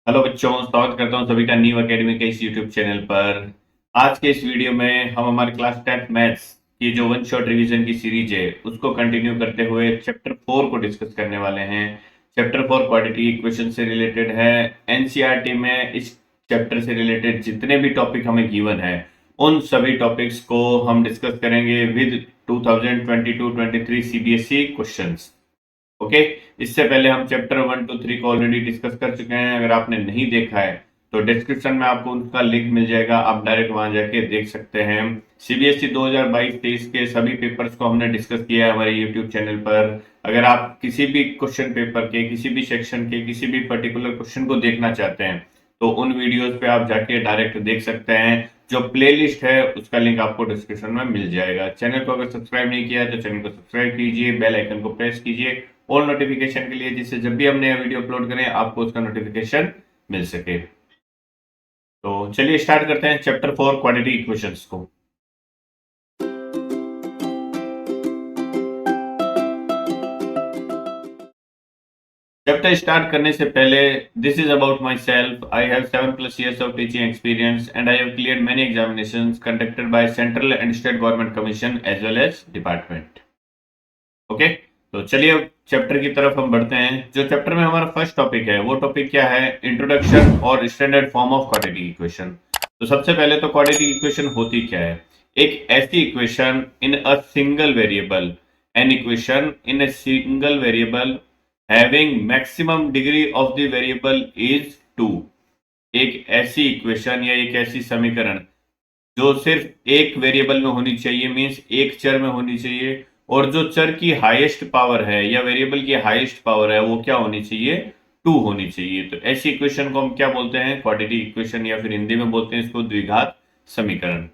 Hello बच्चों, स्वागत करता हूं सभी का न्यू एकेडमी के इस यूट्यूब चैनल पर। आज के इस वीडियो में हम हमारे क्लास 10 मैथ्स की जो वन शॉट रिवीजन की सीरीज है उसको कंटिन्यू करते हुए चैप्टर 4 को डिस्कस करने वाले हैं। चैप्टर 4 क्वाड्रेटिक इक्वेशन से रिलेटेड है। एनसीईआरटी में इस चैप्टर से रिलेटेड जितने भी टॉपिक हमें गिवन है उन सभी टॉपिक्स को हम डिस्कस करेंगे विद 2022-23 सीबीएसई क्वेश्चंस। ओके। इससे पहले हम चैप्टर 1 to 3 को ऑलरेडी डिस्कस कर चुके हैं। अगर आपने नहीं देखा है तो डिस्क्रिप्शन में आपको उनका लिंक मिल जाएगा, आप डायरेक्ट वहां जाके देख सकते हैं। सीबीएसई 2022-23 के सभी पेपर्स को हमने डिस्कस किया है हमारे यूट्यूब चैनल पर। अगर आप किसी भी क्वेश्चन पेपर के किसी भी सेक्शन के किसी भी पर्टिकुलर क्वेश्चन को देखना चाहते हैं तो उन वीडियोस पे आप जाके डायरेक्ट देख सकते हैं। जो प्लेलिस्ट है उसका लिंक आपको डिस्क्रिप्शन में मिल जाएगा। चैनल को अगर सब्सक्राइब नहीं किया है तो चैनल को सब्सक्राइब कीजिए, बेल आइकन को प्रेस कीजिए ऑल नोटिफिकेशन के लिए, जिससे जब भी हम नया वीडियो अपलोड करें आपको उसका नोटिफिकेशन मिल सके। तो चलिए स्टार्ट करते हैं चैप्टर 4 क्वाड्रेटिक इक्वेशंस को। चैप्टर स्टार्ट करने से पहले, this is about myself. I have 7+ years of teaching experience and I have cleared many examinations conducted by central and state government commission as well as department. Okay. तो चलिए अब chapter की तरफ हम बढ़ते हैं। जो चैप्टर में हमारा फर्स्ट टॉपिक है वो टॉपिक क्या है? इंट्रोडक्शन और standard form of quadratic equation. तो सबसे पहले तो क्वाड्रेटिक इक्वेशन होती क्या है? एक ऐसी equation in a single variable, an equation in a single variable having maximum degree of the variable is 2। एक ऐसी इक्वेशन या एक ऐसी समीकरण जो सिर्फ एक वेरिएबल में होनी चाहिए, मींस एक चर में होनी चाहिए, और जो चर की हाईएस्ट पावर है या वेरिएबल की हाईएस्ट पावर है वो क्या होनी चाहिए? 2 होनी चाहिए। तो ऐसी इक्वेशन को हम क्या बोलते हैं? क्वाड्रेटिक इक्वेशन, या फिर हिंदी में बोलते हैं इसको द्विघात समीकरण।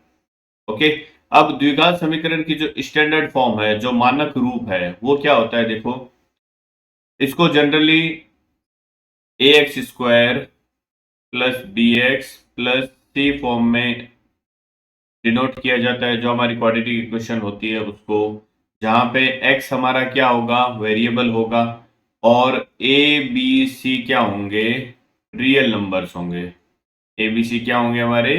ओके। अब द्विघात समीकरण की जो स्टैंडर्ड फॉर्म है, जो मानक रूप है, वो क्या होता है? देखो, इसको generally ax² plus bx plus c form में डिनोट किया जाता है, जो हमारी क्वाड्रेटिक इक्वेशन होती है उसको, जहां पे x हमारा क्या होगा? वेरिएबल होगा, और a b c क्या होंगे? रियल नंबर्स होंगे। a b c क्या होंगे? हमारे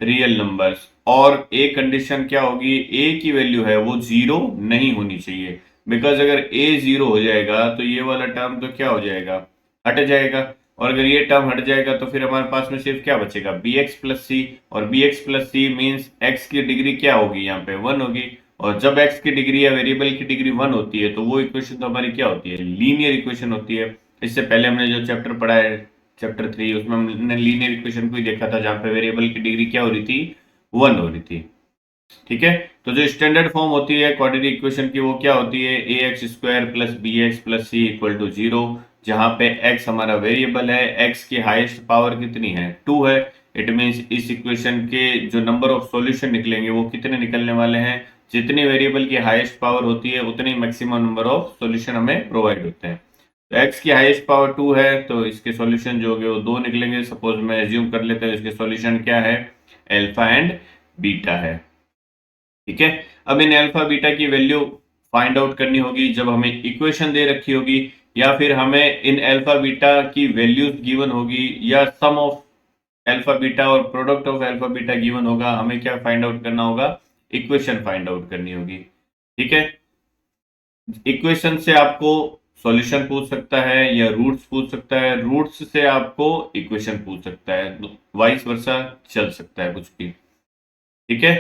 रियल नंबर्स। और एक कंडीशन क्या होगी? a की वैल्यू है वो 0 नहीं होनी चाहिए, बिकॉज अगर a 0 हो जाएगा तो ये वाला टर्म तो क्या हो जाएगा? हट जाएगा। और अगर ये टर्म हट जाएगा तो फिर हमारे पास में सिर्फ क्या बचेगा? bx plus c. और bx plus c means x की डिग्री क्या होगी? यहाँ पे 1 होगी। और जब x की डिग्री या वेरिएबल की डिग्री 1 होती है तो वो इक्वेशन तो हमारी क्या होती है? लीनियर इक्वेशन होती है। इससे पहले हमने जो चैप्टर पढ़ा है चैप्टर 3, उसमें हमने लीनियर इक्वेशन को ही देखा था, जहां पे वेरिएबल की डिग्री क्या हो रही थी? 1 हो रही थी। ठीक है। तो जो स्टैंडर्ड फॉर्म होती है क्वाड्रेटिक इक्वेशन की वो क्या होती है? ax² plus bx plus c equal to 0, जहां पे x हमारा वेरिएबल है, x की हाईएस्ट पावर कितनी है? 2 है। इट मींस इस इक्वेशन के जो नंबर ऑफ सॉल्यूशन निकलेंगे वो कितने निकलने वाले हैं? जितनी वेरिएबल की हाईएस्ट पावर होती है उतनी मैक्सिमम नंबर ऑफ सॉल्यूशन हमें प्रोवाइड होते हैं। तो x की हाईएस्ट पावर 2 है तो इसके सॉल्यूशन जो होंगे वो 2 निकलेंगे। सपोज मैं एज्यूम कर लेता हूँ इसके सॉल्यूशन क्या है? अल्फा एंड बीटा है। ठीक है। अब इन अल्फा बीटा की वैल्यू फाइंड आउट करनी होगी जब हमें इक्वेशन दे रखी होगी, या फिर हमें इन अल्फा बीटा की वैल्यूज गिवन होगी, या सम ऑफ अल्फा बीटा और product of alpha beta given होगा। हमें क्या फाइंड आउट करना होगा? इक्वेशन फाइंड आउट करनी होगी। ठीक है। इक्वेशन से आपको सॉल्यूशन पूछ सकता है या रूट्स पूछ सकता है, रूट्स से आपको इक्वेशन पूछ सकता है, वाइस वर्सा चल सकता है कुछ भी। ठीक है।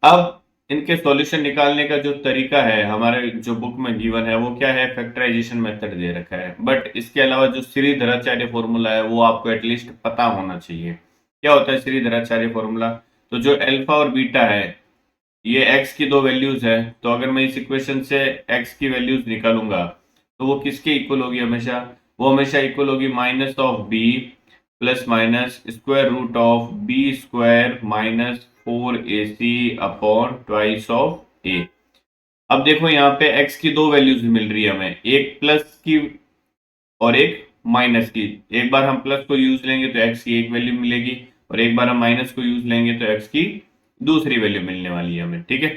अब इनके सॉल्यूशन निकालने का जो तरीका है हमारे जो बुक में गिवन है वो क्या है? फैक्टराइजेशन मेथड दे रखा है। बट इसके अलावा जो श्रीधराचार्य फॉर्मूला है वो आपको एटलीस्ट पता होना चाहिए। क्या होता है श्रीधराचार्य फॉर्मूला? तो जो अल्फा और बीटा है ये x की दो वैल्यूज है, तो अगर मैं इस इक्वेशन से x की वैल्यूज निकालूंगा तो वो किसके इक्वल होगी? हमेशा वो हमेशा इक्वल होगी minus of b plus minus square root of b² minus 4ac upon twice of a। अब देखो यहाँ पे x की दो वैल्यूज मिल रही है हमें, एक प्लस की और एक माइनस की। एक बार हम प्लस को यूज लेंगे तो x की एक वैल्यू मिलेगी, और एक बार हम माइनस को यूज लेंगे तो x की दूसरी वैल्यू मिलने वाली है हमें। ठीक है।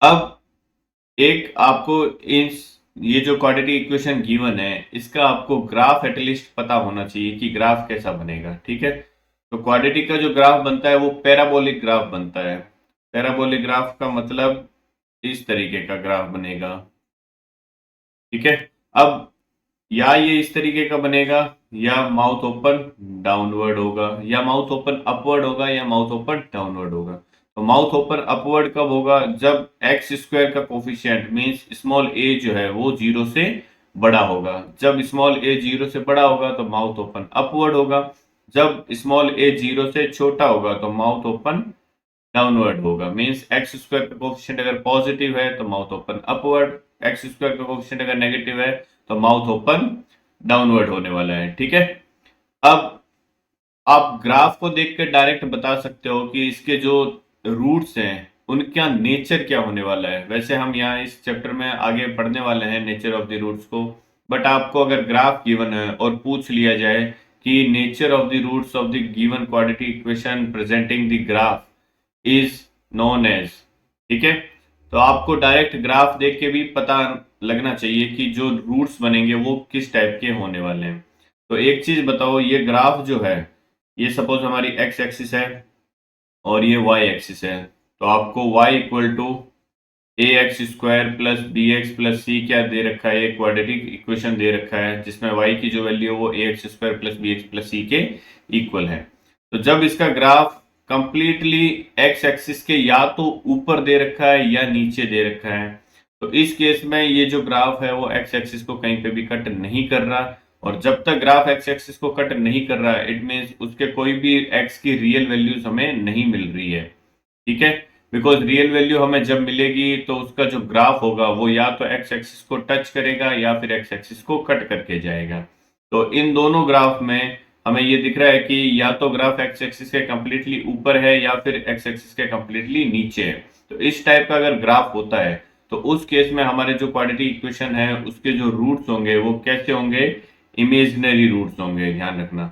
अब एक आपको इस ये जो क्वाड्रेटिक इक्वेशन गिवन है इसका आपको ग्राफ एटलीस्ट पता होना चाहिए कि ग्राफ कैसा बनेगा। ठीक है, तो क्वाड्रेटिक का जो ग्राफ बनता है वो पैराबोलिक ग्राफ बनता है। पैराबोलिक ग्राफ का मतलब इस तरीके का ग्राफ बनेगा। ठीक है, अब या ये इस तरीके का बनेगा, या माउथ ओपन डाउनवर्ड होगा, या माउथ ओपन अपवर्ड होगा, या माउथ ओपन डाउनवर्ड होगा। तो माउथ ओपन अपवर्ड कब होगा? जब एक्स स्क्वायर का कोफिशिएंट मींस स्मॉल ए जो है वो 0 से बड़ा होगा। जब स्मॉल ए 0 से बड़ा होगा तो माउथ ओपन अपवर्ड होगा। जब स्मॉल ए 0 से छोटा होगा तो माउथ ओपन डाउनवर्ड होगा। मींस एक्स स्क्वायर का कोफिशिएंट अगर पॉजिटिव है तो mouth open upward, x square का कोफिशिएंट अगर नेगेटिव है तो माउथ ओपन डाउनवर्ड होने वाला है। ठीक है, अब आप ग्राफ को देखकर डायरेक्ट बता सकते हो कि इसके जो रूट्स हैं उनका नेचर क्या होने वाला है। वैसे हम यहाँ इस चैप्टर में आगे पढ़ने वाले हैं नेचर ऑफ द रूट्स को, बट आपको अगर ग्राफ गिवन है और पूछ लिया जाए कि nature of the roots of the given quadratic equation presenting the graph is known as, ठीक है, तो आपको डायरेक्ट ग्राफ देख के भी पता लगना चाहिए कि जो रूट्स बनेंगे वो किस टाइप के होने वाले हैं। तो एक चीज बताओ, ये ग्राफ जो है ये सपोज हमारी एक्स एक्सिस है और ये वाई एक्सिस है, तो आपको Y equal to A X square plus B x plus C क्या दे रखा है, एक क्वाड्रेटिक इक्वेशन दे रखा है जिसमें y की जो वैल्यू है वो A X square plus B x plus C के इक्वल है। तो जब इसका ग्राफ कंप्लीटली एक्स एक्सिस के या तो ऊपर दे रखा है या नीचे दे रखा है, तो इस केस में ये जो ग्राफ है वो एक्स एक्सिस को कहीं पे भी कट नहीं कर रहा। और जब तक ग्राफ एक्स एक्सिस को कट नहीं कर रहा है इट मीन्स उसके कोई भी एक्स की रियल वैल्यूज हमें नहीं मिल रही है। ठीक है, बिकॉज रियल वैल्यू हमें जब मिलेगी तो उसका जो ग्राफ होगा वो या तो एक्स एक्सिस को टच करेगा या फिर एक्स एक्सिस को कट करके जाएगा। तो इन दोनों ग्राफ में हमें ये दिख रहा है कि या तो ग्राफ एक्स एक्सिस के कंप्लीटली ऊपर है या फिर एक्स एक्सिस के कंप्लीटली नीचे है। तो इस टाइप का अगर ग्राफ होता है तो उस केस में हमारे जो क्वाड्रेटिक इक्वेशन है उसके जो रूट्स होंगे वो कैसे होंगे? इमेजिनरी रूट्स होंगे, ध्यान रखना,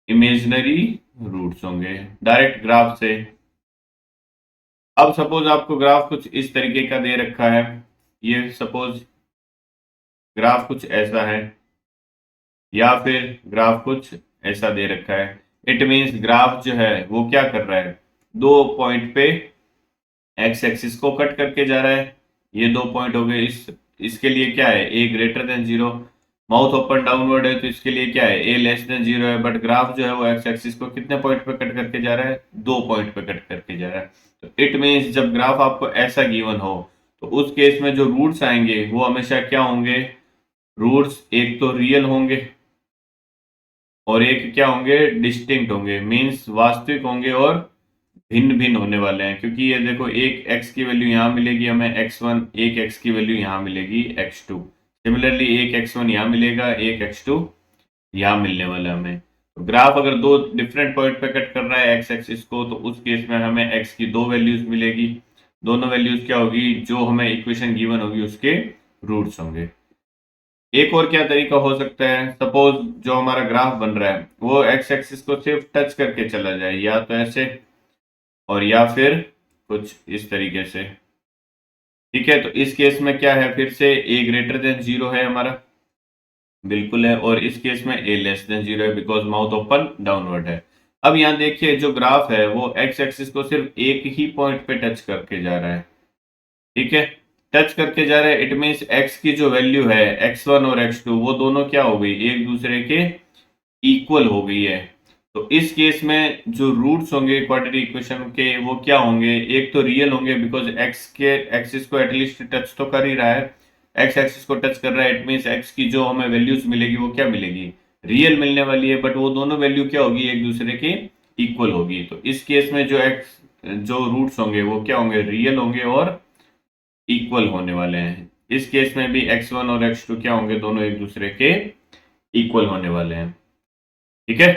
इमेजिनरी रूट्स होंगे डायरेक्ट ग्राफ से। अब सपोज आपको ग्राफ कुछ इस तरीके का दे रखा है, ये सपोज ग्राफ कुछ ऐसा है या फिर ग्राफ कुछ ऐसा दे रखा है। इट मींस ग्राफ जो है वो क्या कर रहा है, दो पॉइंट पे एक्स एक्सिस को कट करके जा रहा है। ये दो पॉइंट हो गए, इसके लिए क्या है, A greater than zero. Mouth open downward है तो इसके लिए क्या है, ए लेस देन जीरो है। बट ग्राफ जो है वो एक्स एक्सिस को कितने पॉइंट पे कट करके जा रहा है, दो पॉइंट पे कट करके जा रहा है। तो इट मीन्स जब ग्राफ आपको ऐसा गिवन हो तो उस केस में जो रूट्स आएंगे वो हमेशा क्या होंगे, रूट्स एक तो रियल होंगे और एक क्या होंगे, डिस्टिंक्ट होंगे। मीन्स वास्तविक होंगे और भिन्न भिन्न होने वाले हैं। क्योंकि ये देखो एक x की वैल्यू यहाँ मिलेगी हमें x1, एक x की वैल्यू यहाँ मिलेगी x2। सिमिलरली एक x1 यहाँ मिलेगा, एक x2 यहाँ मिलने वाला है हमें। तो ग्राफ अगर दो डिफरेंट पॉइंट पे कट कर रहा है एक्स एक्सिस को तो उस केस में हमें x की दो वैल्यूज मिलेगी। दोनों वैल्यूज क्या होगी, जो हमें इक्वेशन गिवन होगी उसके रूट्स होंगे। एक और क्या तरीका हो सकता है, सपोज जो हमारा ग्राफ बन रहा है वो एक्स एक्सिस को सिर्फ टच करके चला जाए, या तो ऐसे और या फिर कुछ इस तरीके से। ठीक है, तो इस केस में क्या है, फिर से ए ग्रेटर देन जीरो है हमारा, बिल्कुल है, और इस केस में ए लेस देन जीरो है बिकॉज माउथ ओपन डाउनवर्ड है। अब यहाँ देखिए जो ग्राफ है वो एक्स एक्सिस को सिर्फ एक ही पॉइंट पे टच करके जा रहा है। ठीक है, टच करके जा रहा है, इट मीन्स एक्स की जो वैल्यू है x1 और x2 वो दोनों क्या हो गई, एक दूसरे के इक्वल हो गई है। तो इस केस में जो रूट्स होंगे क्वाड्रेटिक इक्वेशन के वो क्या होंगे, एक तो रियल होंगे बिकॉज एक्स के एक्सिस को एटलीस्ट टच तो कर ही रहा है, एक्स एक्सिस को टच कर रहा है, इट मीन्स एक्स की जो हमें वैल्यूज मिलेगी वो क्या मिलेगी, रियल मिलने वाली है। बट वो दोनों वैल्यू क्या होगी, एक दूसरे के इक्वल होगी। तो इस केस में जो एक्स जो रूट्स होंगे वो क्या होंगे, रियल होंगे और इक्वल होने वाले हैं। इस केस में भी x1 और x2 क्या होंगे, दोनों एक दूसरे के इक्वल होने वाले हैं। ठीक है,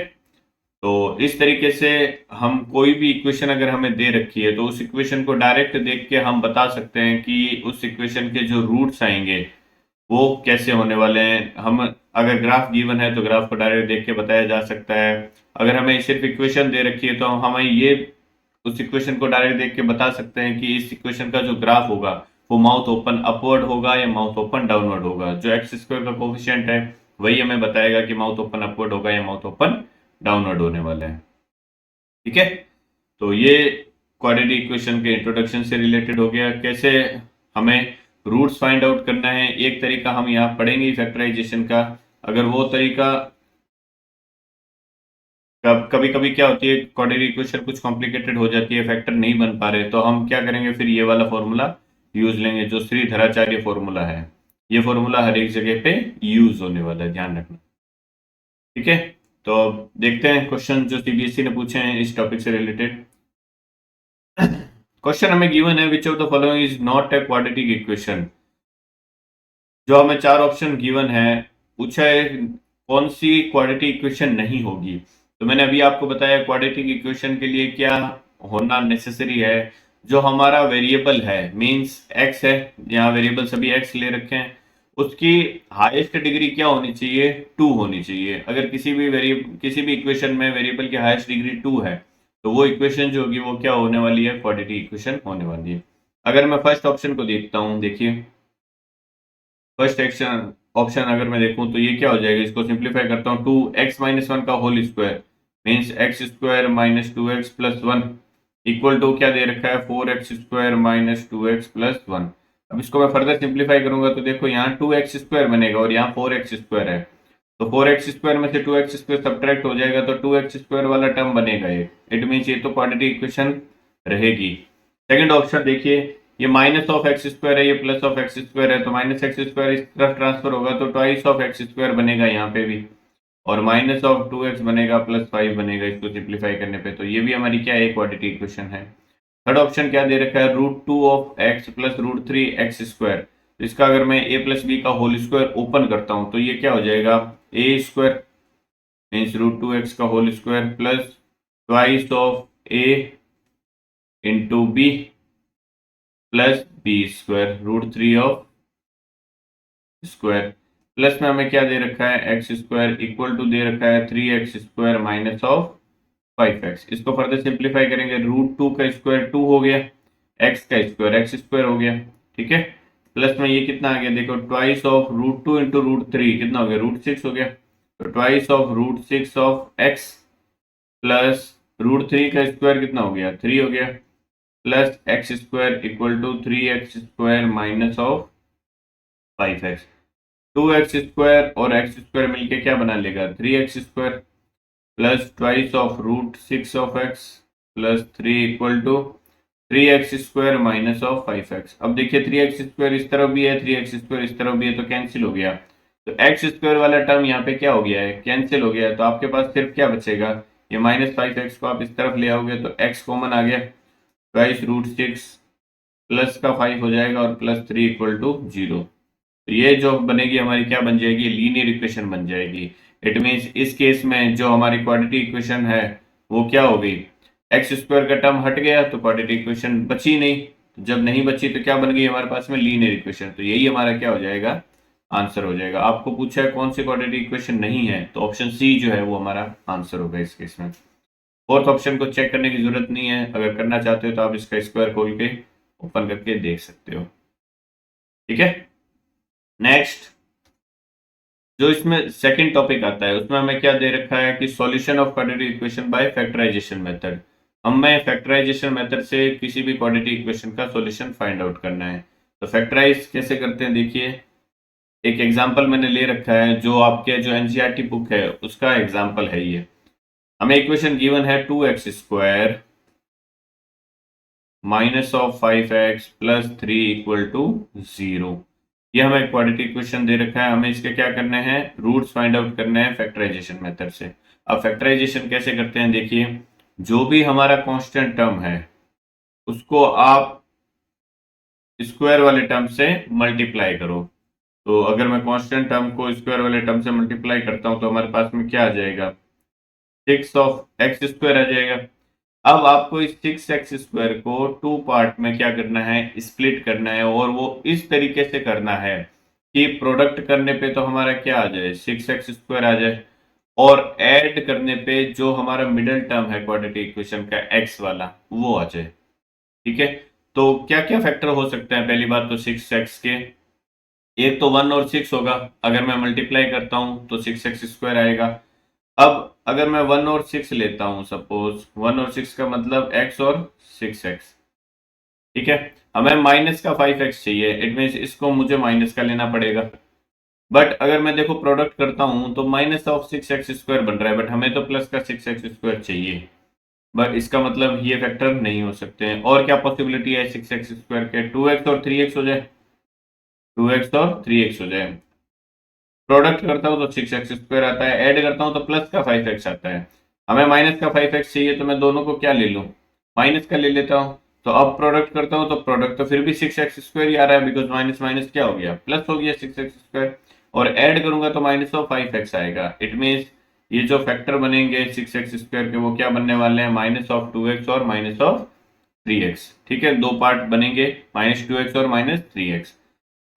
तो इस तरीके से हम कोई भी इक्वेशन अगर हमें दे रखी है तो उस इक्वेशन को डायरेक्ट देख के हम बता सकते हैं कि उस इक्वेशन के जो रूट्स आएंगे वो कैसे होने वाले हैं। हम अगर ग्राफ गिवन है तो ग्राफ को डायरेक्ट देख के बताया जा सकता है। अगर हमें सिर्फ इक्वेशन दे रखी है तो हमें ये उस इक्वेशन को डायरेक्ट देख के बता सकते हैं कि इस इक्वेशन का जो ग्राफ होगा वो माउथ ओपन अपवर्ड होगा या माउथ ओपन डाउनवर्ड होगा। जो एक्स स्क्वायर का कोफिशिएंट है वही हमें बताएगा कि माउथ ओपन अपवर्ड होगा या माउथ ओपन डाउनवर्ड होने वाला है। ठीक है, तो ये क्वाड्रेटिक इक्वेशन के इंट्रोडक्शन से रिलेटेड हो गया। कैसे हमें रूट्स फाइंड आउट करना है, एक तरीका हम यहाँ पढ़ेंगे फैक्टराइजेशन का। अगर वो तरीका कभी कभी क्या होती है, क्वाड्रेटिक इक्वेशन कुछ कॉम्प्लिकेटेड हो जाती है, फैक्टर नहीं बन पा रहे, तो हम क्या करेंगे, फिर ये वाला फॉर्मूला यूज लेंगे जो श्रीधराचार्य फॉर्मूला है। ये फॉर्मूला हर एक जगह पे यूज होने वाला है, ध्यान रखना। ठीक है, तो अब देखते हैं क्वेश्चन जो सीबीएसई ने पूछे हैं इस टॉपिक से रिलेटेड। क्वेश्चन हमें गिवन है, which of the following is not a quadratic equation. जो हमें चार ऑप्शन गिवन है, पूछा है कौन सी क्वाड्रेटिक इक्वेशन नहीं होगी। तो मैंने अभी आपको बताया क्वाड्रेटिक इक्वेशन के लिए क्या होना नेसेसरी है। जो हमारा वेरिएबल है, मींस एक्स है, यहाँ वेरिएबल सभी एक्स ले रखे हैं, उसकी हाईएस्ट डिग्री क्या होनी चाहिए, 2 होनी चाहिए। अगर किसी भी इक्वेशन में वेरिएबल की हाईएस्ट डिग्री 2 है तो वो इक्वेशन जो होगी वो क्या होने वाली है, क्वाड्रेटिक इक्वेशन होने वाली है। अगर मैं फर्स्ट ऑप्शन को देखता हूँ, देखिए फर्स्ट एक्शन ऑप्शन अगर मैं देखूं तो ये क्या हो जाएगा, इसको सिंप्लीफाई करता हूँ, 2x-1 का whole square means x square minus 2x plus 1 equal to क्या दे रखा है, 4x square minus 2x plus 1। अब इसको मैं फर्दर सिंप्लीफाई करूंगा तो देखो यहाँ 2x स्क्वायर बनेगा और यहाँ 4x स्क्वायर है, तो 4x स्क्वायर में से 2x स्क्वायर सब्ट्रैक्ट हो जाएगा तो 2x स्क्वायर वाला टर्म बनेगा ये। इट मीन्स ये तो क्वाड्रेटिक इक्वेशन रहेगी। सेकंड ऑप्शन देखिए, ये माइनस ऑफ एक्स स्क्वायर है, ये प्लस ऑफ एक्स स्क्वायर है, तो माइनस एक्स स्क्वायर इस तरफ ट्रांसफर होगा तो ट्वाइस ऑफ एक्स स्क्वायर बनेगा यहाँ पे भी, और माइनस ऑफ 2x बनेगा प्लस 5 बनेगा इसको सिंप्लीफाई करने पे, तो ये भी हमारी क्या है, क्वाड्रेटिक इक्वेशन है। थर्ड ऑप्शन क्या दे रखा है, √2 of x plus √3 x square. इसका अगर मैं a प्लस बी का होल स्क्वायर ओपन करता हूं तो ये क्या हो जाएगा, a स्क्वायर मीन्स √2 एक्स का whole square plus twice of a into b plus b square √3 of square, plus में हमें क्या दे रखा है, एक्स स्क्वायर इक्वल टू दे रखा है 3x square minus of 5x। इसको फर्दर सिंप्लीफाई करेंगे, √2 का स्क्वायर 2 हो गया, x का स्क्वायर x स्क्वायर हो गया। ठीक है, प्लस में ये कितना आ गया, देखो ट्वाइस ऑफ √2 इंटू √3 कितना हो गया, √6 हो गया, तो twice of √6 of x plus √3 का स्क्वायर कितना हो गया, 3 हो गया, plus x square equal to 3x square minus of 5x। 2x square और x स्क्वायर मिलके क्या बना लेगा, 3x square plus twice of √6 of x plus 3 equal to 3x square minus of 5x। अब देखिए 3x स्क्वायर इस तरफ भी है, 3x स्क्वायर इस तरफ भी है, तो कैंसिल हो गया, तो x स्क्वायर वाला टर्म यहाँ पे क्या हो गया है, कैंसिल हो गया है, तो आपके पास सिर्फ क्या बचेगा, ये माइनस 5x को आप इस तरफ ले आओगे तो x कॉमन आ गया, ट्वाइस √6 प्लस का 5 हो जाएगा और प्लस 3 इक्वल टू 0। तो ये जो बनेगी हमारी क्या बन जाएगी, लीनियर इक्वेशन बन जाएगी। इट मीन्स इस केस में जो हमारी क्वाड्रेटिक इक्वेशन है वो क्या हो गई, एक्स स्क्वायर का टर्म हट गया तो क्वाड्रेटिक इक्वेशन बची नहीं, तो जब नहीं बची तो क्या बन गई हमारे पास में, लीनियर इक्वेशन। तो यही हमारा क्या हो जाएगा, आंसर हो जाएगा। आपको पूछा है कौन सी क्वाड्रेटिक इक्वेशन नहीं है, तो ऑप्शन सी जो है वो हमारा आंसर होगा इस केस में। फोर्थ ऑप्शन को चेक करने की जरूरत नहीं है, अगर करना चाहते हो तो आप इसका स्क्वायर खोल के ओपन करके देख सकते हो। ठीक है, नेक्स्ट जो इसमें सेकंड टॉपिक आता है उसमें हमें क्या दे रखा है कि solution of quadratic equation by factorisation method. हमें फैक्टराइजेशन मेथड से किसी भी क्वाड्रेटिक इक्वेशन का सॉल्यूशन फाइंड आउट करना है। तो फैक्टराइज कैसे करते हैं, देखिए एक एग्जांपल मैंने ले रखा है, जो आपके जो एनसीईआरटी बुक है उसका एग्जांपल है ये। हमें इक्वेशन गिवन है 2x square minus of 5x plus 3 equal to 0। ये हमें क्वाड्रेटिक इक्वेशन दे रखा है, हमें इसके क्या करने हैं, रूट्स फाइंड आउट करने हैं फैक्टराइजेशन मेथड से। अब फैक्टराइजेशन कैसे करते हैं, देखिए जो भी हमारा कांस्टेंट टर्म है उसको आप स्क्वायर वाले टर्म से मल्टीप्लाई करो। तो अगर मैं कांस्टेंट टर्म को स्क्वायर वाले टर्म से मल्टीप्लाई करता हूं तो हमारे पास में क्या आ जाएगा, 6 ऑफ एक्स स्क्वायर आ जाएगा। अब आपको इस 6x स्क्वायर को 2 पार्ट में क्या करना है, स्प्लिट करना है, और वो इस तरीके से करना है कि प्रोडक्ट करने पे तो हमारा क्या आ जाए, 6x स्क्वायर आ जाए, और ऐड करने पे जो हमारा मिडिल टर्म है क्वाड्रेटिक इक्वेशन का x वाला वो आ जाए। ठीक है, तो क्या क्या फैक्टर हो सकते हैं? पहली बात तो 6x के, एक तो 1 और 6 होगा। अगर मैं मल्टीप्लाई करता हूं तो 6x² आएगा। अब अगर मैं 1 और 6 लेता हूं, सपोज 1 और 6 का मतलब x और 6x, ठीक है। हमें माइनस का 5x चाहिए, इट मीन्स इसको मुझे माइनस का लेना पड़ेगा। बट अगर मैं देखो प्रोडक्ट करता हूं तो माइनस ऑफ 6x² बन रहा है, बट हमें तो प्लस का 6x² चाहिए। बट इसका मतलब ये फैक्टर नहीं हो सकते हैं। और क्या पॉसिबिलिटी है 6x² के? 2x और 3x हो जाए, 2x और 3x हो जाए। प्रोडक्ट करता हूं तो 6x² आता है, ऐड करता हूं तो प्लस का 5x आता है। हमें माइनस का 5x चाहिए, तो मैं दोनों को क्या ले लूं? माइनस का ले लेता हूं। तो अब प्रोडक्ट करता हूं तो प्रोडक्ट तो फिर भी 6x² ही आ रहा है, बिकॉज माइनस माइनस क्या हो गया? प्लस हो गया 6x²। और ऐड करूंगा तो माइनस ऑफ 5x आएगा। इट मीन्स ये जो फैक्टर बनेंगे 6x² के, वो क्या बनने वाले हैं? माइनस ऑफ 2x और माइनस ऑफ 3x। ठीक है, दो पार्ट बनेंगे, -2x और -3x।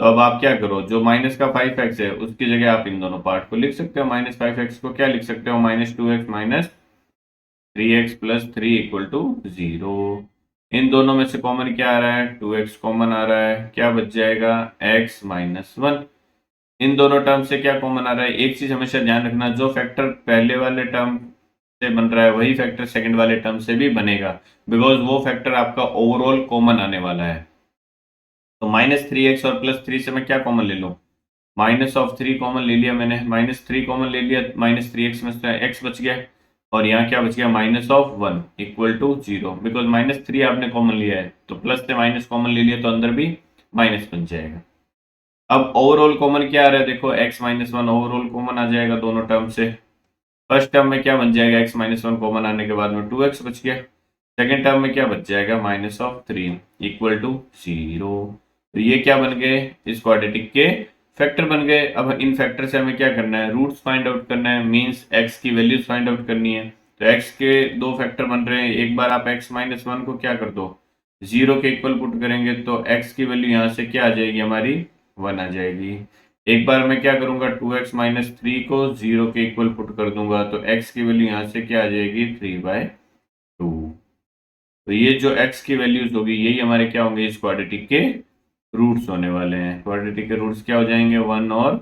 तो अब आप क्या करो, जो माइनस का 5x है उसकी जगह आप इन दोनों पार्ट को लिख सकते हो। -5x को क्या लिख सकते हो? -2x -3x + 3 = 0। इन दोनों में से कॉमन क्या आ रहा है? 2x कॉमन आ रहा है। क्या बच जाएगा? x - 1। इन दोनों टर्म से क्या कॉमन आ रहा है? एक चीज हमेशा ध्यान रखना, जो फैक्टर पहले वाले टर्म से बन रहा है वही फैक्टर सेकंड वाले टर्म से भी बनेगा, बिकॉज वो फैक्टर आपका ओवरऑल कॉमन आने वाला है। तो -3x और +3 से मैं क्या कॉमन ले लूं? -3 कॉमन ले लिया मैंने, -3 कॉमन ले लिया, -3x में से x बच गया। और यहाँ क्या बच गया? -1 = 0, बिकॉज -3 आपने कॉमन लिया है, तो प्लस से माइनस कॉमन ले लिया तो अंदर भी माइनस बन जाएगा। अब ओवरऑल कॉमन क्या आ रहा है? देखो x - 1 ओवरऑल कॉमन आ जाएगा दोनों टर्म से। फर्स्ट टर्म में क्या बन जाएगा? x - 1 कॉमन आने के बाद में 2x बच गया। सेकेंड टर्म में क्या बच जाएगा? -3 = 0। तो ये क्या बन गए? इस क्वाड्रेटिक के फैक्टर बन गए। अब इन फैक्टर से हमें क्या करना है? रूट्स फाइंड आउट करना है, मींस x की वैल्यूज फाइंड आउट करनी है। तो x के दो फैक्टर बन रहे हैं, एक बार आप x - 1 को क्या कर दो? 0 के इक्वल पुट करेंगे तो x की वैल्यू यहाँ से क्या आ जाएगी? हमारी 1 आ जाएगी। एक बार मैं क्या करूंगा? 2x - 3 को 0 के इक्वल पुट कर दूंगा तो x की वैल्यू यहाँ से क्या आ जाएगी? 3/2। तो ये जो x की वैल्यूज होगी यही हमारे क्या होंगे? इस क्वाड्रेटिक के रूट्स होने वाले हैं। क्वाड्रेटिक के रूट्स क्या हो जाएंगे? 1 और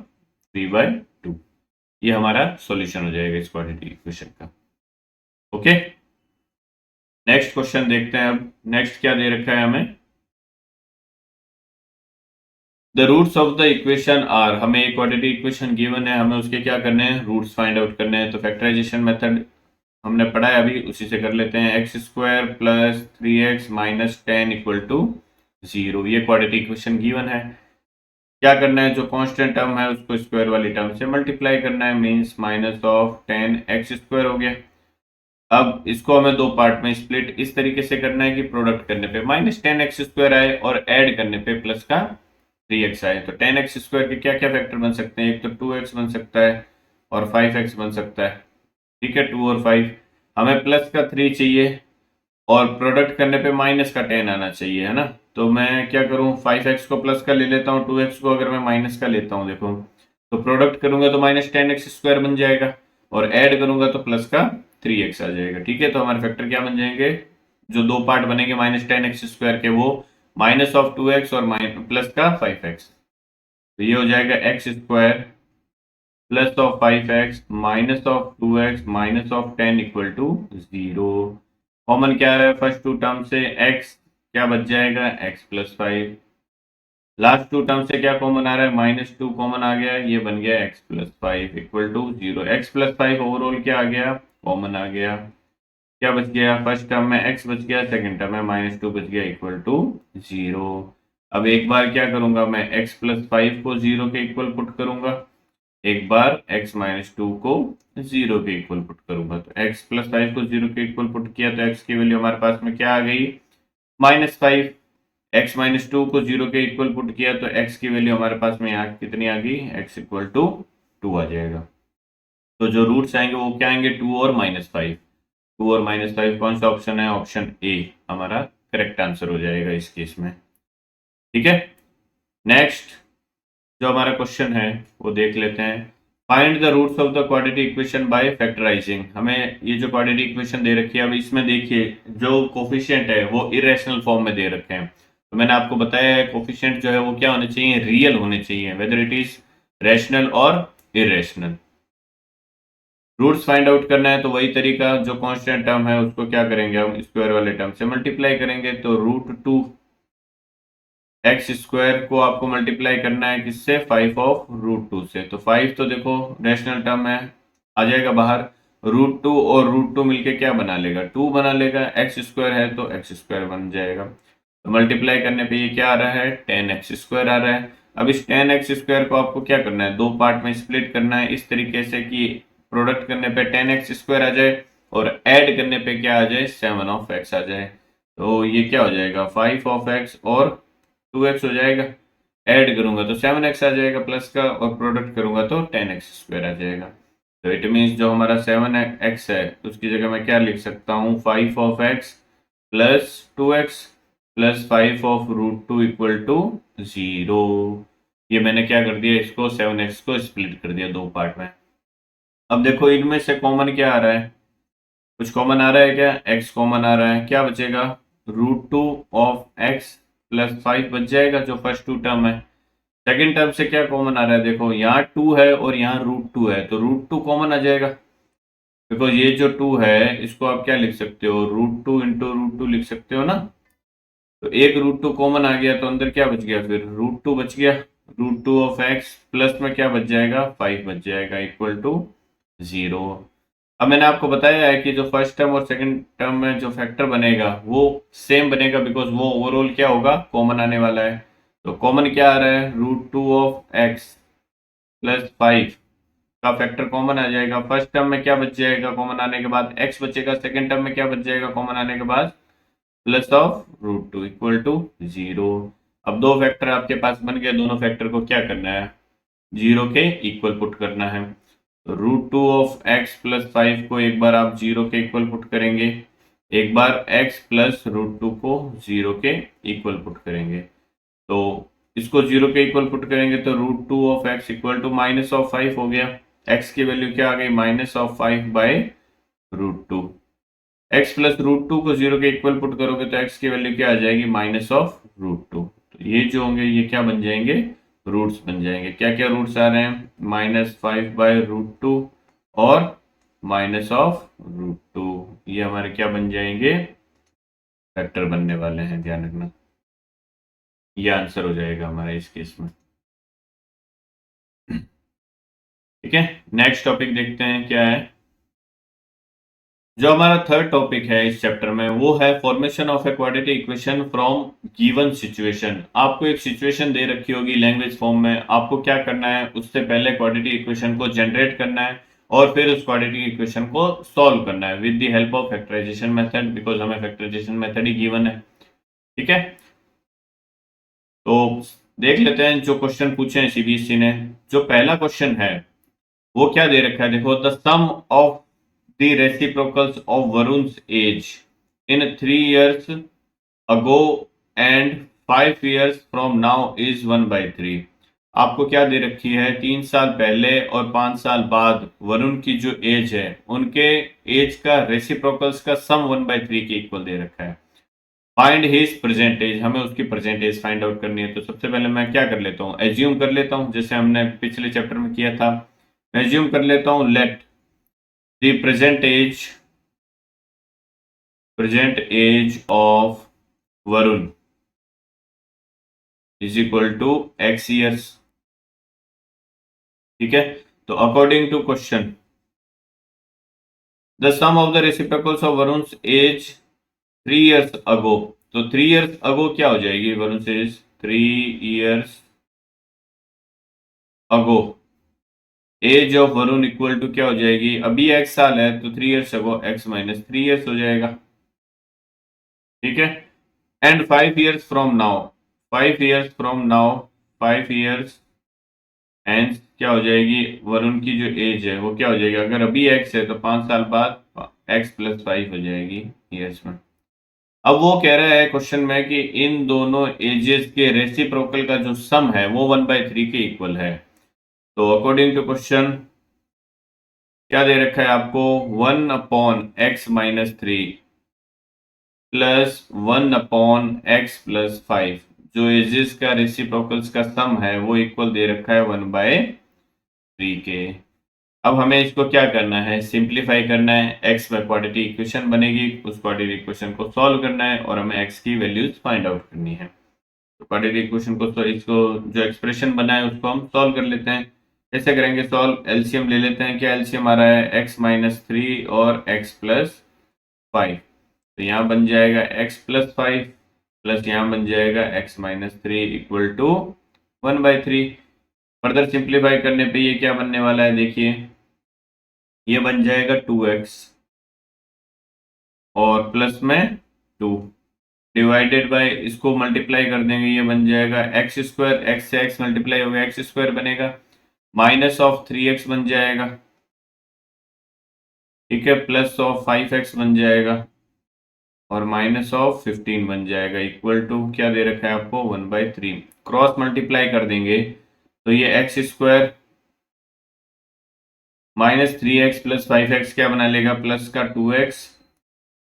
3/2। ये हमारा सॉल्यूशन हो जाएगा इस क्वाड्रेटिक इक्वेशन का। ओके, नेक्स्ट क्वेश्चन देखते हैं। अब नेक्स्ट क्या दे रखा है हमें? The roots of the equation are, हमें एक क्वाड्रेटिक इक्वेशन गिवन है, हमें उसके क्या करने हैं? रूट्स फाइंड आउट करने हैं। तो फैक्टराइजेशन मेथड हमने पढ़ा है अभी, उसी से कर लेते हैं। x² + 3x - 10 = 0। ये क्वाड्रेटिक इक्वेशन गिवन है। क्या करना है? जो कांस्टेंट टर्म है उसको स्क्वायर वाली टर्म से मल्टीप्लाई करना है, मींस -10x² हो गया। अब इसको हमें दो पार्ट में स्प्लिट इस तरीके से करना है कि प्रोडक्ट करने पे -10x² आए और ऐड करने पे प्लस का 3x आए। तो 10x² के क्या क्या फैक्टर बन सकते हैं? एक तो 2x बन सकता है और 5x बन सकता है। ठीक है, 2 और 5। हमें प्लस का 3 चाहिए और प्रोडक्ट करने पे माइनस का 10 आना चाहिए, है ना। तो मैं क्या करूं? 5x को प्लस का ले लेता हूं, 2x को अगर मैं माइनस का लेता हूं, देखो तो प्रोडक्ट करूंगा तो -10x² बन जाएगा और ऐड करूंगा तो प्लस का 3x आ जाएगा। ठीक है, तो हमारे फैक्टर क्या बन जाएंगे? जो दो पार्ट बनेंगे -10x² के, वो -2x और प्लस का 5x। तो ये हो जाएगा x² +5x -2x -10 = 0। कॉमन क्या है फर्स्ट टू टर्म से? x क्या बच जाएगा? x + 5। लास्ट टू टर्म से क्या कॉमन आ रहा है? -2 कॉमन आ गया, ये बन गया x + 5 = 0। x + 5 ओवरऑल क्या आ गया? कॉमन आ गया। क्या बच गया? फर्स्ट टर्म में x बच गया, सेकंड टर्म में -2 बच गया, = 0। अब एक बार क्या करूंगा मैं? x + 5 को 0 के इक्वल पुट करूंगा, एक बार x - 2 को 0 के इक्वल पुट करूंगा। तो x + 5 को 0 के इक्वल पुट किया तो x की वैल्यू हमारे पास में क्या आ गई? -5। x - 2 को 0 के इक्वल पुट किया तो x की वैल्यू हमारे पास में यहाँ कितनी आ गई? x = 2 आ जाएगा। तो जो रूट्स आएंगे वो क्या आएंगे? 2 और -5। 2 और -5 कौन सा ऑप्शन है? ऑप्शन ए हमारा करेक्ट आंसर हो जाएगा इस केस में। ठीक है, नेक्स्ट जो हमारा क्वेश्चन है वो देख लेते हैं। Find the roots of the quadratic equation by factorising. हमें ये जो क्वाड्रेटिक इक्वेशन दे रखी है, अब इसमें देखिए जो कोफिशिएंट है वो इरेशनल फॉर्म में दे रखे हैं। तो मैंने आपको बताया है कोफिशिएंट जो है वो क्या होने चाहिए, रियल होने चाहिए, वेदर इट इज रैशनल और इरेशनल। रूट्स फाइंड आउट करना है तो वही तरीका, जो कांस्टेंट टर्म है उसको क्या करेंगे, हम स्क्वायर वाले टर्म से मल्टीप्लाई करेंगे। तो √2 x² को आपको मल्टीप्लाई करना है किससे, 5/√2 से। तो 5 तो देखो रैशनल टर्म है, आ जाएगा बाहर। √2 और √2 मिलके क्या बना लेगा, 2 बना लेगा। x² है तो x² बन जाएगा। तो मल्टीप्लाई करने पे ये क्या आ रहा है, 10x² आ रहा है। अब इस 10x² को आपको क्या करना है, दो पार्ट में स्प्लिट करना है इस तरीके से कि प्रोडक्ट करने पे 10x² आ जाए और ऐड करने पे क्या आ जाए, 7 आ जाए। तो ये क्या हो जाएगा, 5 और 2x हो जाएगा। ऐड करूंगा तो 7x आ जाएगा प्लस का, और प्रोडक्ट करूंगा तो 10x² आ जाएगा। तो इट मीन्स जो हमारा 7x है उसकी जगह मैं क्या लिख सकता हूँ, 5 plus 2x plus 5 equal to 0। ये मैंने क्या कर दिया, इसको 7x को स्प्लिट कर दिया दो पार्ट में। अब देखो इनमें से कॉमन क्या आ रहा है, कुछ कॉमन आ रहा है क्या, x कॉमन आ रहा है, क्या बचेगा, √2 प्लस 5 बच जाएगा जो फर्स्ट टू टर्म है। सेकंड टर्म से क्या कॉमन आ रहा है, देखो यहाँ 2 है और यहाँ √2 है, तो √2 कॉमन आ जाएगा। बिकॉज ये जो 2 है इसको आप क्या लिख सकते हो, √2 इंटू √2 लिख सकते हो ना। तो एक √2 कॉमन आ गया तो अंदर क्या बच गया, फिर √2 बच गया। √2 प्लस में क्या बच जाएगा, 5 बच जाएगा इक्वल टू 0। अब मैंने आपको बताया है कि जो फर्स्ट टर्म और सेकंड टर्म में जो फैक्टर बनेगा वो सेम बनेगा, बिकॉज वो ओवरऑल क्या होगा, कॉमन आने वाला है। तो कॉमन क्या आ रहा है, √2 प्लस 5 का फैक्टर कॉमन आ जाएगा। फर्स्ट टर्म में क्या बच जाएगा कॉमन आने के बाद, x बचेगा। सेकंड टर्म में क्या बच जाएगा कॉमन आने के बाद, प्लस ऑफ √2 इक्वल टू 0। अब दो फैक्टर आपके पास बन गए, दोनों फैक्टर को क्या करना है, 0 के इक्वल पुट करना है। तो √2 प्लस 5 को एक बार आप 0 के इक्वल पुट करेंगे, एक बार x प्लस √2 को 0 के इक्वल पुट करेंगे। तो इसको 0 के इक्वल पुट करेंगे तो √2 इक्वल टू -5 हो गया। x की वैल्यू क्या आ गई, -5/√2। x प्लस √2 को 0 के इक्वल पुट करोगे तो x की वैल्यू क्या आ जाएगी, -√2। तो ये जो होंगे ये क्या बन जाएंगे, रूट्स बन जाएंगे। क्या क्या रूट्स आ रहे हैं, -5/√2 और -√2, ये हमारे क्या बन जाएंगे, फैक्टर बनने वाले हैं, ध्यान रखना। ये आंसर हो जाएगा हमारा इस केस में। ठीक है, नेक्स्ट टॉपिक देखते हैं क्या है। जो हमारा थर्ड टॉपिक है इस चैप्टर में वो है formation of a quadratic equation from given situation. आपको एक सिचुएशन दे रखी होगी लैंग्वेज फॉर्म में, आपको क्या करना है, उससे पहले क्वाड्रेटिक इक्वेशन को जनरेट करना है और फिर उस क्वाड्रेटिक इक्वेशन को सॉल्व करना है with the help of factorisation method, because हमें फैक्टराइजेशन मेथड ही गिवन है। ठीक है, तो देख लेते हैं जो क्वेश्चन पूछे हैं सीबीएसई ने। जो पहला क्वेश्चन है वो क्या दे रखा है, देखो, the sum of the reciprocals of Varun's age in 3 years ago and 5 years from now is 1/3। आपको क्या दे रखी है, 3 साल पहले और 5 साल बाद वरुण की जो एज है उनके एज का रेसिप्रोकल्स का सम 1/3 के इक्वल दे रखा है। फाइंड हिज प्रेजेंट एज, हमें उसकी प्रेजेंट एज फाइंड आउट करनी है। तो सबसे पहले मैं क्या कर लेता हूँ, एज्यूम कर लेता हूँ, जैसे हमने पिछले चैप्टर में किया था। एज्यूम कर लेता हूँ, late the present age of Varun is equal to x years। ठीक है, तो according to question the sum of the reciprocals of Varun's age 3 years ago, तो 3 years ago क्या हो जाएगी, Varun's age 3 years ago, age of Varun equal to क्या हो जाएगी, अभी x साल है तो 3 years ago x - 3 years हो जाएगा। ठीक है, and 5 years from now, 5 years from now, 5 years and क्या हो जाएगी, वरुण की जो एज है वो क्या हो जाएगी, अगर अभी x है तो 5 साल बाद x प्लस 5 हो जाएगी ईयर्स में। अब वो कह रहा है क्वेश्चन में कि इन दोनों एजेस के रेसिप्रोकल का जो सम है वो 1/3 के इक्वल है। तो अकॉर्डिंग टू क्वेश्चन क्या दे रखा है आपको 1/x-3 प्लस 1/x+5, जो एजेस का रेसिप्रोकल्स का सम है वो इक्वल दे रखा है 1/3 के। अब हमें इसको क्या करना है, सिंप्लीफाई करना है। x में क्वाड्रेटिक इक्वेशन बनेगी, उस क्वाड्रेटिक इक्वेशन को सॉल्व करना है और हमें x की वैल्यूज फाइंड आउट करनी है। तो क्वाड्रेटिक इक्वेशन को, तो इसको जो एक्सप्रेशन बना है उसको हम सॉल्व कर लेते हैं। कैसे करेंगे सॉल्व, एलसीएम ले लेते हैं। क्या एलसीएम आ रहा है, x-3 और x+5। तो यहाँ बन जाएगा x+5 प्लस यहाँ बन जाएगा x-3 equal to 1/3। Further simplify करने पे ये क्या बनने वाला है, देखिए ये बन जाएगा 2x और प्लस में 2 डिवाइडेड बाय, इसको मल्टीप्लाई कर देंगे, ये बन जाएगा x², x से x मल्टीप्लाई हो गया x² बनेगा, माइनस ऑफ 3x बन जाएगा, ठीक है, प्लस ऑफ 5x बन जाएगा और माइनस ऑफ 15 बन जाएगा, इक्वल टू क्या दे रखा है आपको 1/3। क्रॉस मल्टीप्लाई कर देंगे तो ये x² -3x+5x क्या बना लेगा, प्लस का 2x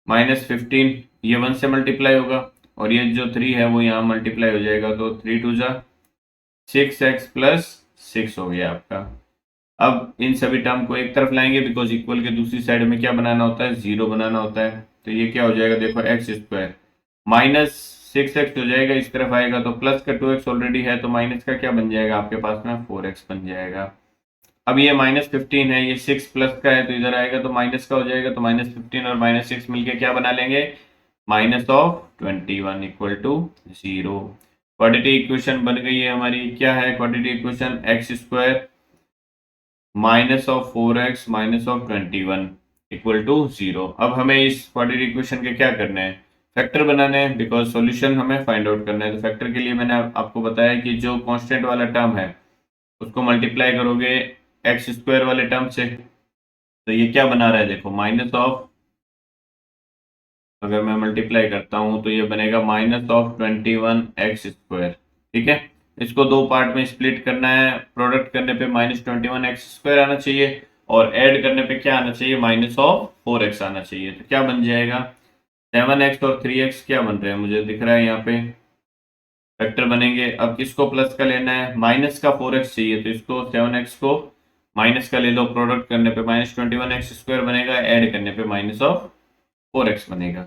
-15, ये 1 से मल्टीप्लाई होगा और ये जो 3 है वो यहाँ मल्टीप्लाई हो जाएगा, तो 3 2 जा 6x+6 हो गया आपका। अब इन सभी टर्म को एक तरफ लाएंगे बिकॉज इक्वल के दूसरी साइड में क्या बनाना होता है, 0 बनाना होता है। तो ये क्या हो जाएगा, देखो x² -6x हो जाएगा, इस तरफ आएगा तो प्लस का 2x ऑलरेडी है, तो माइनस का क्या बन जाएगा आपके पास में 4x बन जाएगा। अब ये -15 है, ये 6 प्लस का है तो इधर आएगा तो माइनस का हो जाएगा, तो -15 और -6 मिलके क्या बना लेंगे, -21 इक्वल टू 0। क्वाड्रेटिक इक्वेशन बन गई है हमारी। क्या है quadratic equation, x² -4x -21 equal to 0। अब हमें इस क्वाड्रेटिक इक्वेशन के क्या करना है, फैक्टर बनाने हैं, बिकॉज सॉल्यूशन हमें फाइंड आउट करना है। तो फैक्टर के लिए मैंने आपको बताया कि जो कांस्टेंट वाला टर्म है उसको मल्टीप्लाई करोगे x² वाले टर्म से, तो ये क्या बना रहा है, देखो माइनस ऑफ, अगर मैं मल्टीप्लाई करता हूं तो ये बनेगा -21x²। ठीक है, इसको दो पार्ट में स्प्लिट करना है, प्रोडक्ट करने पे -21x² आना चाहिए और ऐड करने पे क्या आना चाहिए, -4x आना चाहिए। तो क्या बन जाएगा, 7x और 3x क्या बन रहे हैं, मुझे दिख रहा है यहाँ पे वेक्टर बनेंगे। अब किसको प्लस का लेना है, माइनस का 4x चाहिए, तो इसको 7x को माइनस का ले लो, प्रोडक्ट करने पे -21x² बनेगा, ऐड करने पे -4x बनेगा।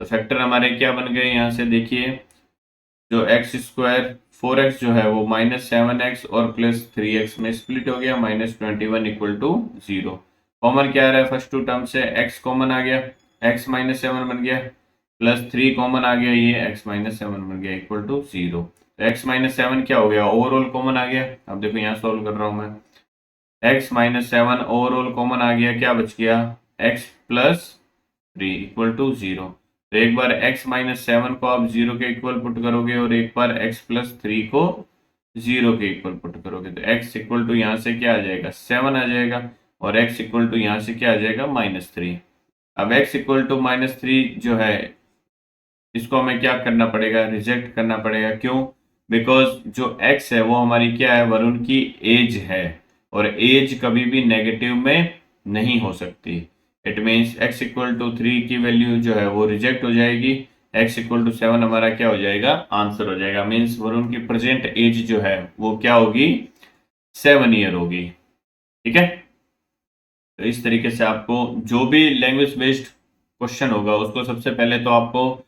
तो फैक्टर हमारे क्या बन गए यहाँ से, देखिए जो x², 4x जो है वो -7x और +3x में स्प्लिट हो गया, -21 इक्वल टू 0। कॉमन क्या आ रहा है, फर्स्ट टू टर्म से x कॉमन आ गया, x -7 बन गया, +3 कॉमन आ गया, ये x -7 बन गया इक्वल टू 0। तो x -7 क्या हो गया, ओवरऑल कॉमन आ गया। अब देखो यहाँ सॉल्व कर रहा हूँ मैं, x -7 ओवरऑल कॉमन आ गया, क्या बच गया, x+3 इक्वल टू 0। तो एक बार x -7 को आप 0 के इक्वल पुट करोगे और एक बार x+3 को 0 के इक्वल पुट करोगे, तो x इक्वल टू यहाँ से क्या आ जाएगा, 7 आ जाएगा और x इक्वल टू यहाँ से क्या आ जाएगा, -3। अब x इक्वल टू -3 जो है इसको हमें क्या करना पड़ेगा, रिजेक्ट करना पड़ेगा। क्यों, बिकॉज जो x है वो हमारी क्या है, वरुण की एज है और एज कभी भी नेगेटिव में नहीं हो सकती। It means x equal to 3 की वैल्यू जो है वो रिजेक्ट हो जाएगी, x इक्वल टू 7 हमारा क्या हो जाएगा, आंसर हो जाएगा। मीन्स वरुण की प्रेजेंट एज जो है वो क्या होगी, 7 ईयर होगी। ठीक है, तो इस तरीके से आपको जो भी लैंग्वेज बेस्ड क्वेश्चन होगा उसको सबसे पहले तो आपको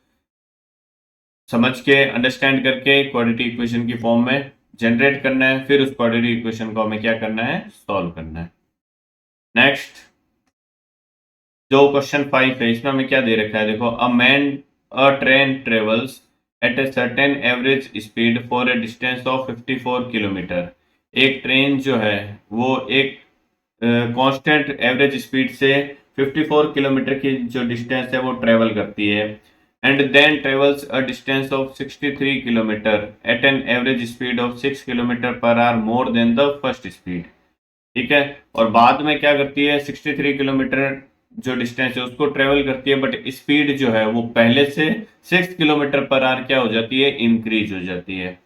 समझ के अंडरस्टैंड करके क्वाड्रेटिक इक्वेशन की फॉर्म में जनरेट करना है, फिर उस क्वाड्रेटिक इक्वेशन को हमें क्या करना है, सॉल्व करना है। नेक्स्ट जो क्वेश्चन 5 है इसमें हमें क्या दे रखा है, देखो अ train travels eight a certain average speed for a distance of 54 kilometre. एक ट्रेन जो है वो एक कांस्टेंट एवरेज स्पीड से 54 किलोमीटर की जो डिस्टेंस है वो ट्रेवल करती है, and then travels a distance of 63 kilometre at an average speed of 6 kilometre per hour more than the first speed. ठीक है, और बाद में क्या करती है, 63 किलोमीटर जो डिस्टेंस है उसको ट्रेवल करती है, बट स्पीड जो है वो पहले से 6 किलोमीटर पर आवर क्या हो जाती है, इंक्रीज हो जाती है।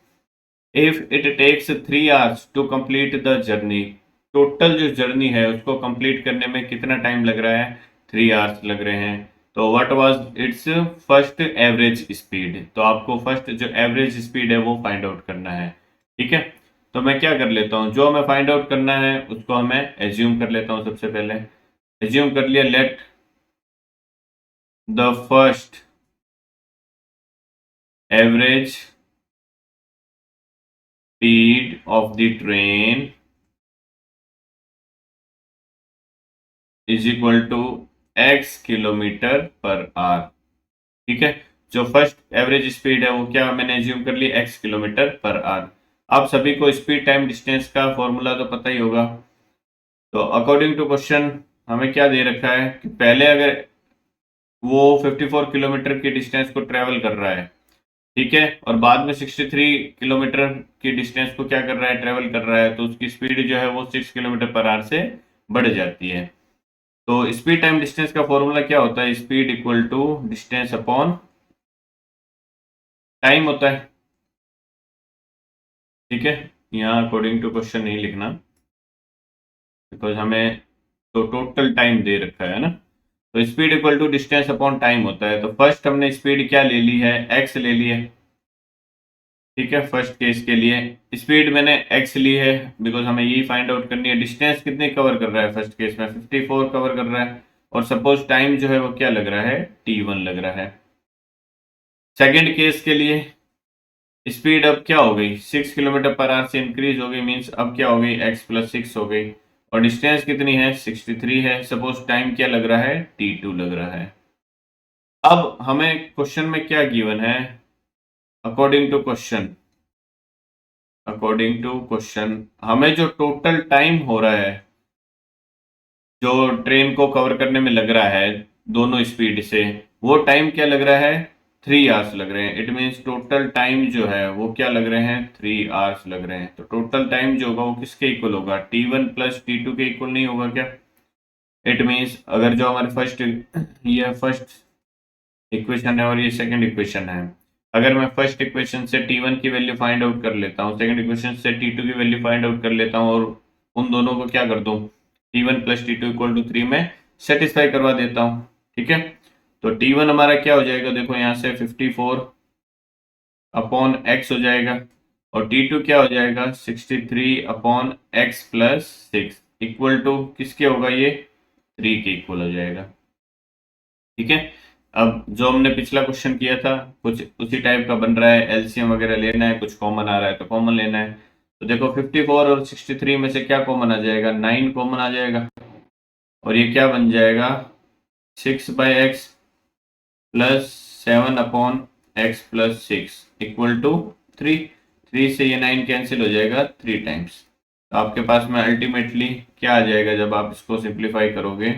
If it takes 3 hours to complete the journey total जो जर्नी है उसको कंप्लीट करने में कितना टाइम लग रहा है, 3 आवर्स लग रहे हैं। तो what was it's first average speed, तो आपको फर्स्ट जो एवरेज स्पीड है वो फाइंड आउट करना है। ठीक है, तो मैं क्या कर लेता हूँ, जो हमें फाइंड आउट करना है उसको हमें एज्यूम कर लेता हूँ। सबसे पहले एज्यूम कर लिया, let the first average speed of the train is equal to x kilometre per hour. ठीक है, जो फर्स्ट एवरेज स्पीड है वो क्या मैंने एज्यूम कर ली, x किलोमीटर पर आवर। आप सभी को स्पीड टाइम डिस्टेंस का फॉर्मूला तो पता ही होगा। तो अकॉर्डिंग टू क्वेश्चन हमें क्या दे रखा है कि पहले अगर वो 54 किलोमीटर की डिस्टेंस को ट्रेवल कर रहा है, ठीक है, और बाद में 63 किलोमीटर की डिस्टेंस को क्या कर रहा है, ट्रेवल कर रहा है, तो उसकी स्पीड जो है वो 6 किलोमीटर पर आवर से बढ़ जाती है। तो स्पीड टाइम डिस्टेंस का फॉर्मूला क्या होता है, speed equal to distance upon time होता है। ठीक है, यहाँ अकॉर्डिंग टू क्वेश्चन नहीं लिखना, बिकॉज हमें तो टोटल टाइम दे रखा है ना। तो speed equal to distance upon time होता है। तो फर्स्ट हमने स्पीड क्या ले ली है, एक्स ले ली है। ठीक है, फर्स्ट केस के लिए स्पीड मैंने एक्स ली है, बिकॉज हमें यही फाइंड आउट करनी है। डिस्टेंस कितने कवर कर रहा है, फर्स्ट केस में 54 कवर कर रहा है, और सपोज टाइम जो है वो क्या लग रहा है, t1 लग रहा है। सेकेंड केस के लिए स्पीड अब क्या हो गई, 6 किलोमीटर पर आवर से इंक्रीज हो गई, मीन्स अब क्या हो गई, x प्लस 6 हो गई, और डिस्टेंस कितनी है, 63 है। सपोज टाइम क्या लग रहा है, t2 लग रहा है। अब हमें क्वेश्चन में क्या गिवन है, according to question, according to question हमें जो टोटल टाइम हो रहा है, जो ट्रेन को कवर करने में लग रहा है दोनों स्पीड से, वो टाइम क्या लग रहा है, 3 आवर्स लग रहे हैं। इट मीन्स टोटल टाइम जो है वो क्या लग रहे हैं, 3 आवर्स लग रहे हैं। तो टोटल टाइम जो होगा वो किसके इक्वल होगा, t1 प्लस t2 के इक्वल नहीं होगा क्या। इट मीन्स अगर जो हमारे फर्स्ट, ये फर्स्ट इक्वेशन है और ये सेकंड इक्वेशन है, अगर मैं फर्स्ट इक्वेशन से t1 की वैल्यू फाइंड आउट कर लेता हूँ, सेकंड इक्वेशन से t2 की वैल्यू फाइंड आउट कर लेता हूँ, और उन दोनों को क्या कर दूँ, t1 plus t2 equal to 3 में सेटिस्फाई करवा देता हूँ। ठीक है, तो t1 हमारा क्या हो जाएगा, देखो यहाँ से 54 अपॉन x हो जाएगा, और t2 क्या हो जाएगा, 63 upon x plus 6 equal to किसके होगा, ये 3 के इक्वल हो जाएगा। ठीक है, अब जो हमने पिछला क्वेश्चन किया था कुछ उसी टाइप का बन रहा है, एलसीएम वगैरह लेना है, कुछ कॉमन आ रहा है तो कॉमन लेना है। तो देखो 54 और 63 में से क्या कॉमन आ जाएगा, 9 कॉमन आ जाएगा, और ये क्या बन जाएगा, 6/x plus 7 upon x plus 6 equal to 3। 3 से ये 9 कैंसिल हो जाएगा 3 टाइम्स। तो आपके पास में अल्टीमेटली क्या आ जाएगा जब आप इसको सिंप्लीफाई करोगे,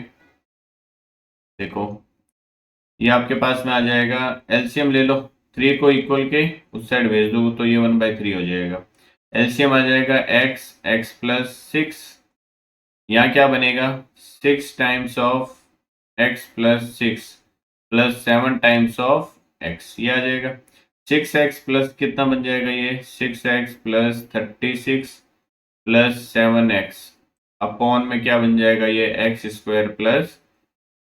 देखो ये आपके पास में आ जाएगा, एलसीएम ले लो, 3 को इक्वल के उस साइड भेज दो तो ये 1/3 हो जाएगा। एलसीएम आ जाएगा x प्लस 6, यहाँ क्या बनेगा, 6 times of x plus 6 plus 7 times of x, ये आ जाएगा। 6x प्लस कितना बन जाएगा, ये 6x plus 36 plus 7x upon में क्या बन जाएगा, ये x square plus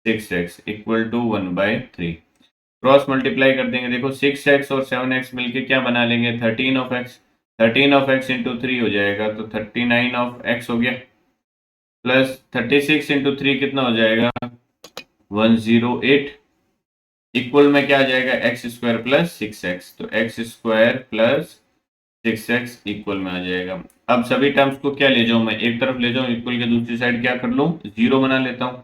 6x equal to 1/3। Cross multiply कर देंगे, देखो 6x और 7x मिलके क्या बना लेंगे, 13 of x। 13 of x into 3 हो जाएगा, तो 39 ऑफ x हो गया, प्लस 36 इंटू 3 कितना हो जाएगा, 108 इक्वल में क्या आ जाएगा, एक्स स्क्वायर प्लस 6x, तो x square plus 6x equal में आ जाएगा। अब सभी टर्म्स को क्या ले जाऊं, मैं एक तरफ ले जाऊं, इक्वल के दूसरी साइड क्या कर लूं, 0 बना लेता हूं।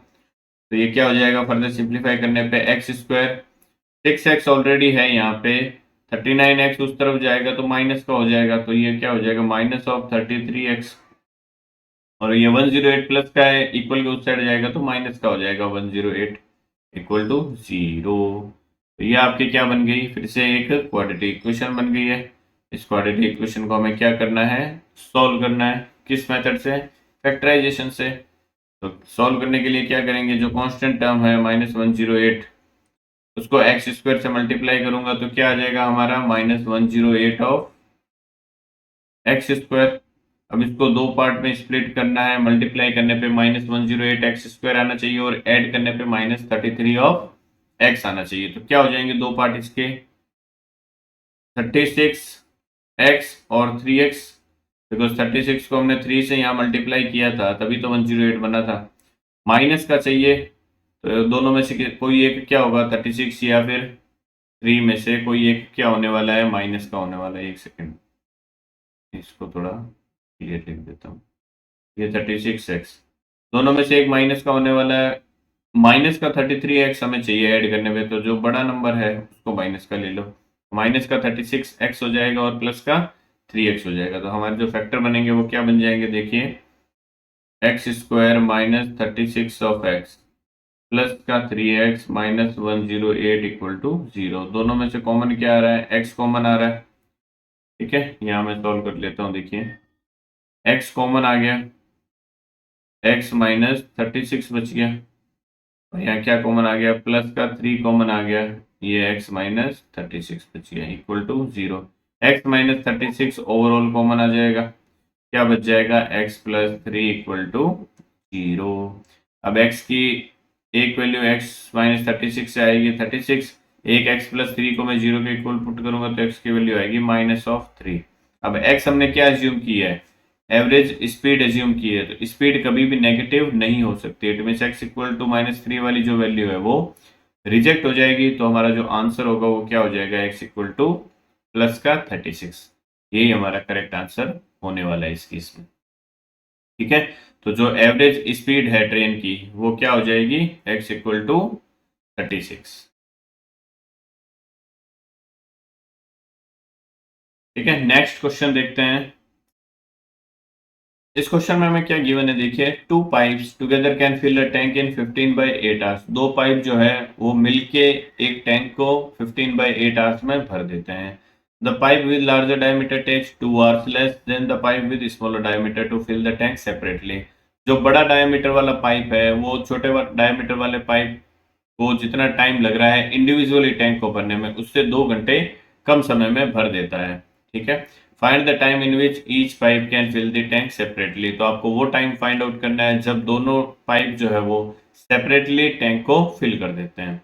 तो ये क्या हो जाएगा, फर्दर सिंप्लीफाई करने पे एक्स स्क्वायर, 6x ऑलरेडी है यहाँ पे, 39x उस तरफ जाएगा तो माइनस का हो जाएगा, तो ये क्या हो जाएगा, माइनस ऑफ 33x, और ये 108 प्लस का है, इक्वल के उस साइड जाएगा तो माइनस का हो जाएगा, 108 इक्वल टू 0। तो ये आपकी क्या बन गई, फिर से एक क्वाड्रेटिक इक्वेशन बन गई है। इस क्वाड्रेटिक इक्वेशन को हमें क्या करना है, सॉल्व करना है। किस मेथड से, फैक्टराइजेशन से। तो सॉल्व करने के लिए क्या करेंगे, जो कांस्टेंट टर्म है -108 उसको एक्स स्क्वायर से मल्टीप्लाई करूंगा तो क्या आ जाएगा हमारा, -108 ऑफ एक्स स्क्वायर। अब इसको दो पार्ट में स्प्लिट करना है, मल्टीप्लाई करने पे -108x² आना चाहिए और ऐड करने पे -33 ऑफ x आना चाहिए। तो क्या हो जाएंगे दो पार्ट इसके, 36x और 3x, बिकॉज 36 को हमने 3 से यहाँ मल्टीप्लाई किया था तभी तो 108 बना था। माइनस का चाहिए, तो दोनों में से कोई एक क्या होगा, 36 या फिर 3 में से कोई एक क्या होने वाला है, माइनस का होने वाला है। एक सेकेंड, इसको थोड़ा क्लियर लिख देता हूँ। ये 36x, दोनों में से एक माइनस का होने वाला है। माइनस का 33x हमें चाहिए ऐड करने में, तो जो बड़ा नंबर है उसको माइनस का ले लो। माइनस का 36x हो जाएगा और प्लस का 3x हो जाएगा। तो हमारे जो फैक्टर बनेंगे वो क्या बन जाएंगे, देखिए x² -36 ऑफ x प्लस का 3x -108 इक्वल टू 0। दोनों में से कॉमन क्या आ रहा है, x कॉमन आ रहा है। ठीक है, यहाँ मैं सॉल्व कर लेता हूँ। देखिए x कॉमन आ गया, x -36 बच गया, और यहाँ क्या कॉमन आ गया, प्लस का 3 कॉमन आ गया, ये x -36 बच गया equal to 0। x -36 overall common आ जाएगा, क्या बच जाएगा, x + 3 इक्वल टू 0। अब x की एक वैल्यू x -36 से आएगी 36, एक x + 3 को मैं 0 के इक्वल पुट करूंगा तो x की वैल्यू आएगी -3। अब x हमने क्या एज्यूम किया है, एवरेज स्पीड एज्यूम की है, तो स्पीड कभी भी नेगेटिव नहीं हो सकती। It means x equal to -3 वाली जो वैल्यू है वो रिजेक्ट हो जाएगी, तो हमारा जो आंसर होगा वो क्या हो जाएगा, x इक्वल टू प्लस का 36। यही हमारा करेक्ट आंसर होने वाला है इस केस में। ठीक है, तो जो एवरेज स्पीड है ट्रेन की वो क्या हो जाएगी, x इक्वल टू 36। ठीक है, नेक्स्ट क्वेश्चन देखते हैं। इस क्वेश्चन में हमें क्या गिवन है, देखिए 2 pipes together can fill a tank in 15/8 hours. दो पाइप जो है वो मिलके एक टैंक को 15/8 आवर्स में भर देते हैं। The pipe with larger diameter takes 2 hours less than the pipe with smaller diameter to fill the tank separately. जो बड़ा डायमीटर वाला पाइप है वो छोटे डायमीटर वाले पाइप को जितना टाइम लग रहा है इंडिविजुअली टैंक को भरने में, उससे 2 घंटे कम समय में भर देता है। ठीक है, find the time in which each pipe can fill the tank separately. तो आपको वो टाइम फाइंड आउट करना है जब दोनों पाइप जो है वो सेपरेटली टैंक को फिल कर देते हैं।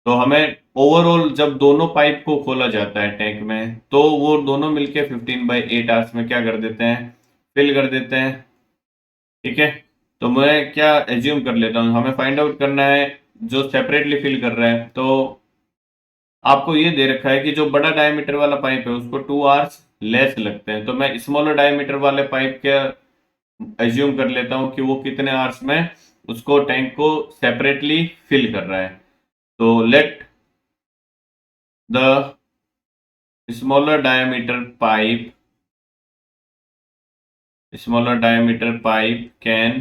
तो हमें ओवरऑल जब दोनों पाइप को खोला जाता है टैंक में तो वो दोनों मिलके 15/8 आवर्स में क्या कर देते हैं, फिल कर देते हैं। ठीक है, तो मैं क्या एज्यूम कर लेता हूँ, हमें फाइंड आउट करना है जो सेपरेटली फिल कर रहा है। तो आपको ये दे रखा है कि जो बड़ा डायमीटर वाला पाइप है उसको 2 आवर्स लेस लगते हैं, तो मैं स्मॉलर डायमीटर वाले पाइप का एज्यूम कर लेता हूँ कि वो कितने आवर्स में उसको टैंक को सेपरेटली फिल कर रहा है। तो let the smaller diameter pipe can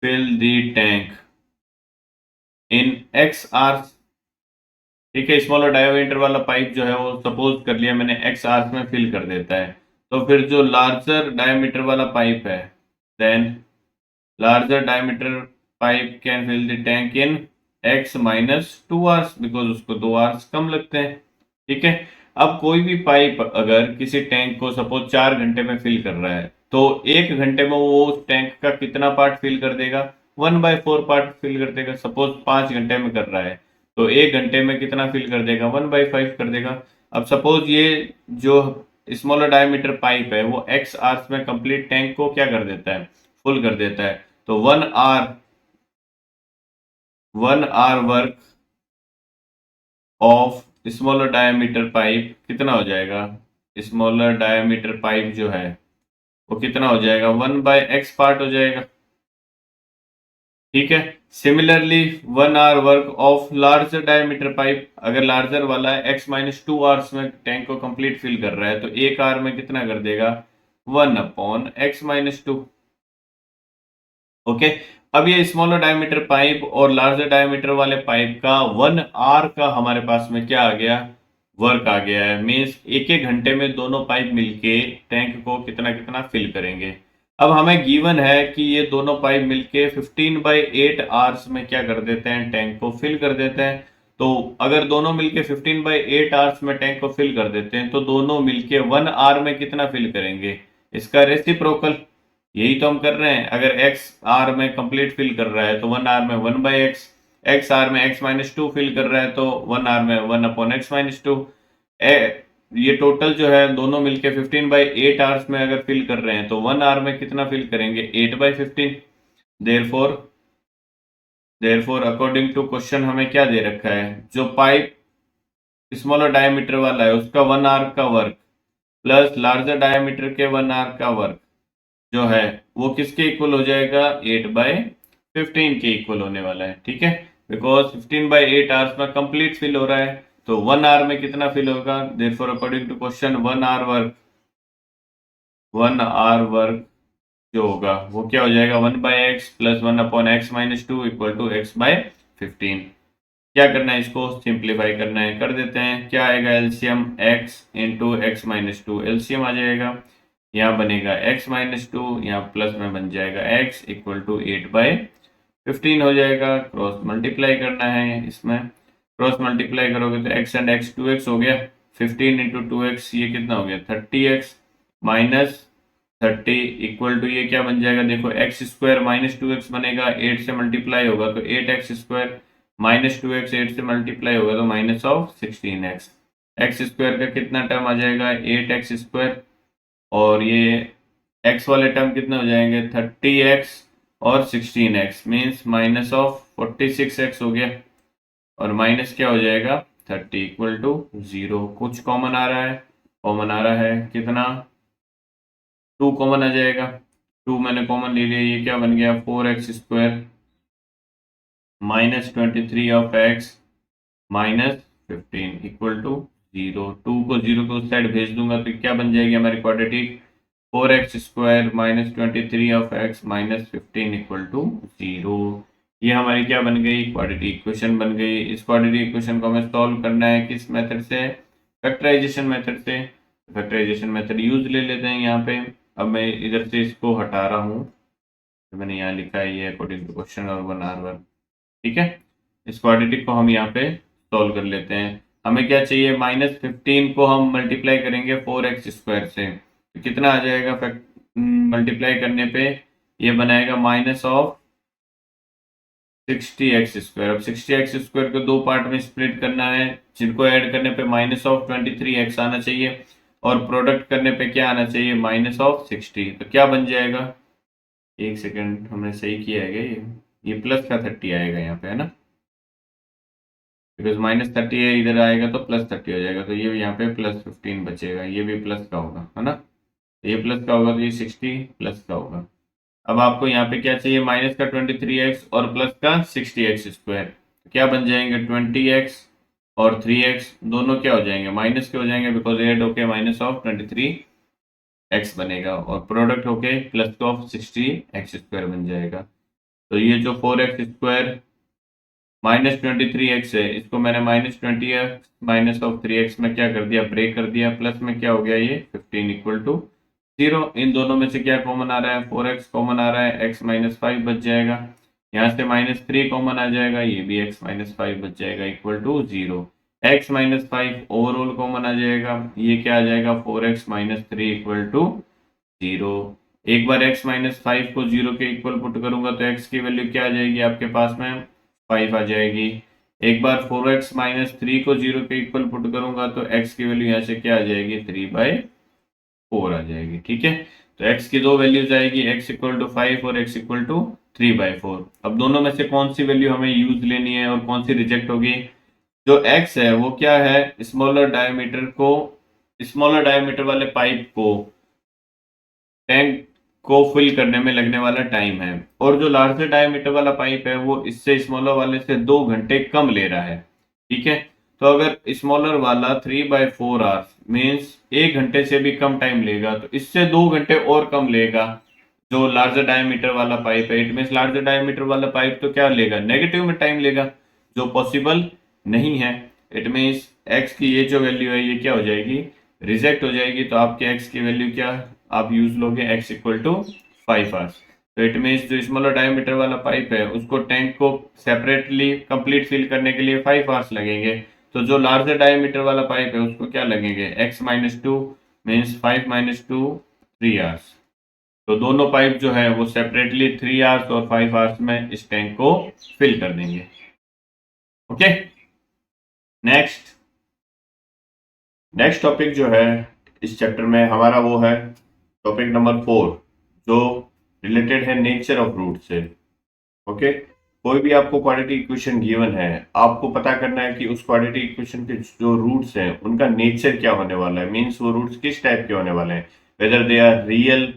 fill the tank in x hours. ठीक है, स्मॉलर डायमीटर वाला पाइप जो है वो सपोज कर लिया मैंने x आवर्स में फिल कर देता है। तो फिर जो लार्जर डायमीटर वाला पाइप है, then larger diameter pipe can fill the tank in x -2 hours, because उसको 2 आवर्स कम लगते हैं। ठीक है, अब कोई भी पाइप अगर किसी टैंक को सपोज 4 घंटे में फिल कर रहा है तो 1 घंटे में वो उस टैंक का कितना पार्ट फिल कर देगा, 1/4 पार्ट फिल कर देगा। सपोज 5 घंटे में कर रहा है तो 1 घंटे में कितना फिल कर देगा, 1/5 कर देगा। अब सपोज ये जो स्मॉलर डायमीटर पाइप है वो x आवर्स में कंप्लीट टैंक को क्या कर देता है, फुल कर देता है। तो 1 hour work of smaller diameter pipe कितना हो जाएगा, स्मॉलर डायमीटर पाइप जो है वो कितना हो जाएगा, 1/x पार्ट हो जाएगा। ठीक है, similarly 1 hour work of larger diameter pipe, अगर लार्जर वाला है x -2 आवर्स में टैंक को कंप्लीट फिल कर रहा है तो 1 आवर में कितना कर देगा, 1/x -2। ओके, अब ये स्मॉलर डायमीटर पाइप और लार्जर डायमीटर वाले पाइप का 1 आवर का हमारे पास में क्या आ गया, वर्क आ गया है। मीन्स एक एक घंटे में दोनों पाइप मिलके टैंक को कितना कितना फिल करेंगे। अब हमें गिवन है कि ये दोनों पाइप मिलके 15/8 आवर्स में क्या कर देते हैं, टैंक को फिल कर देते हैं। तो अगर दोनों मिलके 15/8 आवर्स में टैंक को फिल कर देते हैं तो दोनों मिलके 1 आवर में कितना फिल करेंगे, इसका रेसिप्रोकल। यही तो हम कर रहे हैं। अगर x आर में कंप्लीट फिल कर रहा है तो 1 आवर में 1/x, x आर में x-2 फिल कर रहा है तो 1 आवर में 1/x-2। ये टोटल जो है दोनों मिलके 15/8 आवर्स में अगर फिल कर रहे हैं तो 1 आवर में कितना फिल करेंगे, 8/15। Therefore therefore according to question हमें क्या दे रखा है, जो पाइप स्मॉलर डायमीटर वाला है उसका 1 आवर का वर्क प्लस लार्जर डायमीटर के 1 आवर का वर्क जो है वो किसके इक्वल हो जाएगा, 8/15 के इक्वल होने वाला है। ठीक है, बिकॉज 15/8 आवर्स में कंप्लीट फिल हो रहा है तो 1 आवर में कितना फिल होगा, therefore according to question 1 hour work जो होगा वो क्या हो जाएगा, 1/x plus 1/x-2 equal to x/15। क्या करना है, इसको सिंप्लीफाई करना है, कर देते हैं। क्या आएगा, LCM x into x-2, LCM आ जाएगा, यहाँ बनेगा x-2, यहाँ प्लस में बन जाएगा x इक्वल टू 8/15 हो जाएगा। क्रॉस मल्टीप्लाई करना है, इसमें क्रॉस मल्टीप्लाई करोगे तो x एंड x 2x हो गया, 15 इंटू 2x ये कितना हो गया 30x माइनस 30 इक्वल टू ये क्या बन जाएगा, देखो एक्स स्क्वायर माइनस 2x बनेगा, 8 से मल्टीप्लाई होगा तो 8x स्क्वायर माइनस 2x 8 से मल्टीप्लाई होगा तो minus of 16x। X square का कितना टर्म आ जाएगा, 8x स्क्वायर, और ये x वाले टर्म कितने हो जाएंगे 30x और 16x means minus of 46x हो गया, और माइनस क्या हो जाएगा 30 इक्वल टू 0। कुछ कॉमन आ रहा है, कॉमन आ रहा है कितना, 2 कॉमन आ जाएगा, 2 मैंने कॉमन ले लिया, ये क्या बन गया 4x square minus 23 of x minus 15 equal to 0। 2 को 0 को उस साइड भेज दूंगा तो क्या बन जाएगी हमारी quadratic, 4x square minus 23 of x minus 15 equal to 0। ये हमारी क्या बन गई, क्वाड्रेटिक इक्वेशन बन गई। इस क्वाड्रेटिक इक्वेशन को हमें सॉल्व करना है किस मेथड से, फैक्टराइजेशन मेथड से। फैक्टराइजेशन मेथड यूज ले लेते हैं यहाँ पे। अब मैं इधर से इसको हटा रहा हूँ, तो मैंने यहाँ लिखा है ये अकॉर्डिंग टू क्वेश्चन और 1 आवर वर्क। ठीक है, इस क्वाड्रेटिक को हम यहाँ पे सॉल्व कर लेते हैं। हमें क्या चाहिए, -15 को हम मल्टीप्लाई करेंगे 4x स्क्वायर से तो कितना आ जाएगा, मल्टीप्लाई करने पे ये बनाएगा माइनस ऑफ 60x स्क्वायर। अब 60x स्क्वायर को दो पार्ट में स्प्लिट करना है, जिनको ऐड करने पे माइनस ऑफ 23x आना चाहिए और प्रोडक्ट करने पे क्या आना चाहिए, माइनस ऑफ 60। तो क्या बन जाएगा, एक सेकंड हमने सही किया है ये प्लस का 30 आएगा यहाँ पे, है ना, बिकॉज -30 है, इधर आएगा तो +30 हो जाएगा, तो ये यहाँ पे +15 बचेगा, ये भी प्लस का होगा, है ना, ये प्लस का होगा तो ये 60 प्लस का होगा। अब आपको यहाँ पे क्या चाहिए, माइनस का 23x और प्लस का 60x स्क्वायर, तो क्या बन जाएंगे 20x और 3x दोनों क्या हो जाएंगे, माइनस के हो जाएंगे, बिकॉज एड होके माइनस ऑफ 23x बनेगा और प्रोडक्ट होके प्लस ऑफ 60x स्क्वायर बन जाएगा। तो ये जो 4x स्क्वायर -23x है, इसको मैंने -20x माइनस ऑफ 3x में क्या कर दिया, ब्रेक कर दिया, प्लस में क्या हो गया ये 15 इक्वल टू 0। इन दोनों में से क्या कॉमन आ रहा है, 4x कॉमन आ रहा है, x -5 बच जाएगा, यहाँ से -3 कॉमन आ जाएगा, ये भी x -5 बच जाएगा equal to 0। x -5 overall common आ जाएगा, ये क्या आ जाएगा 4x -3 इक्वल टू 0। एक बार x -5 को 0 के इक्वल पुट करूंगा तो x की वैल्यू क्या आ जाएगी आपके पास में 5 आ जाएगी। एक बार 4x -3 को 0 के इक्वल पुट करूंगा तो x की वैल्यू यहाँ से क्या आ जाएगी 3/4 आ जाएगी। ठीक है, तो x की दो वैल्यूज आएगी, x इक्वल टू 5 और x इक्वल टू 3/4। अब दोनों में से कौन सी वैल्यू हमें यूज लेनी है और कौन सी रिजेक्ट होगी, जो x है वो क्या है, स्मॉलर डायमीटर वाले पाइप को टैंक को फिल करने में लगने वाला टाइम है, और जो लार्जर डायमीटर वाला पाइप है वो इससे स्मॉलर वाले से 2 घंटे कम ले रहा है। ठीक है, तो अगर स्मॉलर वाला 3/4 आवर्स मीन्स 1 घंटे से भी कम टाइम लेगा तो इससे 2 घंटे और कम लेगा जो लार्जर डायमीटर वाला पाइप है। इट मीन्स लार्जर डायमीटर वाला पाइप तो क्या लेगा, नेगेटिव में टाइम लेगा, जो पॉसिबल नहीं है। इट मीन्स एक्स की ये जो वैल्यू है ये क्या हो जाएगी, रिजेक्ट हो जाएगी। तो आपके एक्स की वैल्यू क्या आप यूज लोगे, x इक्वल टू 5 आवर्स। तो इट मीन्स जो स्मॉलर डायमीटर वाला पाइप है उसको टैंक को सेपरेटली कंप्लीट फिल करने के लिए 5 आवर्स लगेंगे। तो जो लार्जर डायमीटर वाला पाइप है उसको क्या लगेंगे, x-2 मीन्स 5-2 3 आवर्स। तो दोनों पाइप जो है वो सेपरेटली 3 आवर्स और 5 आवर्स में इस टैंक को फिल कर देंगे। ओके, नेक्स्ट नेक्स्ट टॉपिक जो है इस चैप्टर में हमारा वो है टॉपिक नंबर 4, जो रिलेटेड है नेचर ऑफ रूट से। ओके, कोई भी आपको क्वाड्रेटिक इक्वेशन गिवन है, आपको पता करना है कि उस क्वाड्रेटिक इक्वेशन के जो रूट्स हैं उनका नेचर क्या होने वाला है, मीन्स वो रूट्स किस टाइप के होने वाले हैं, वेदर दे आर रियल,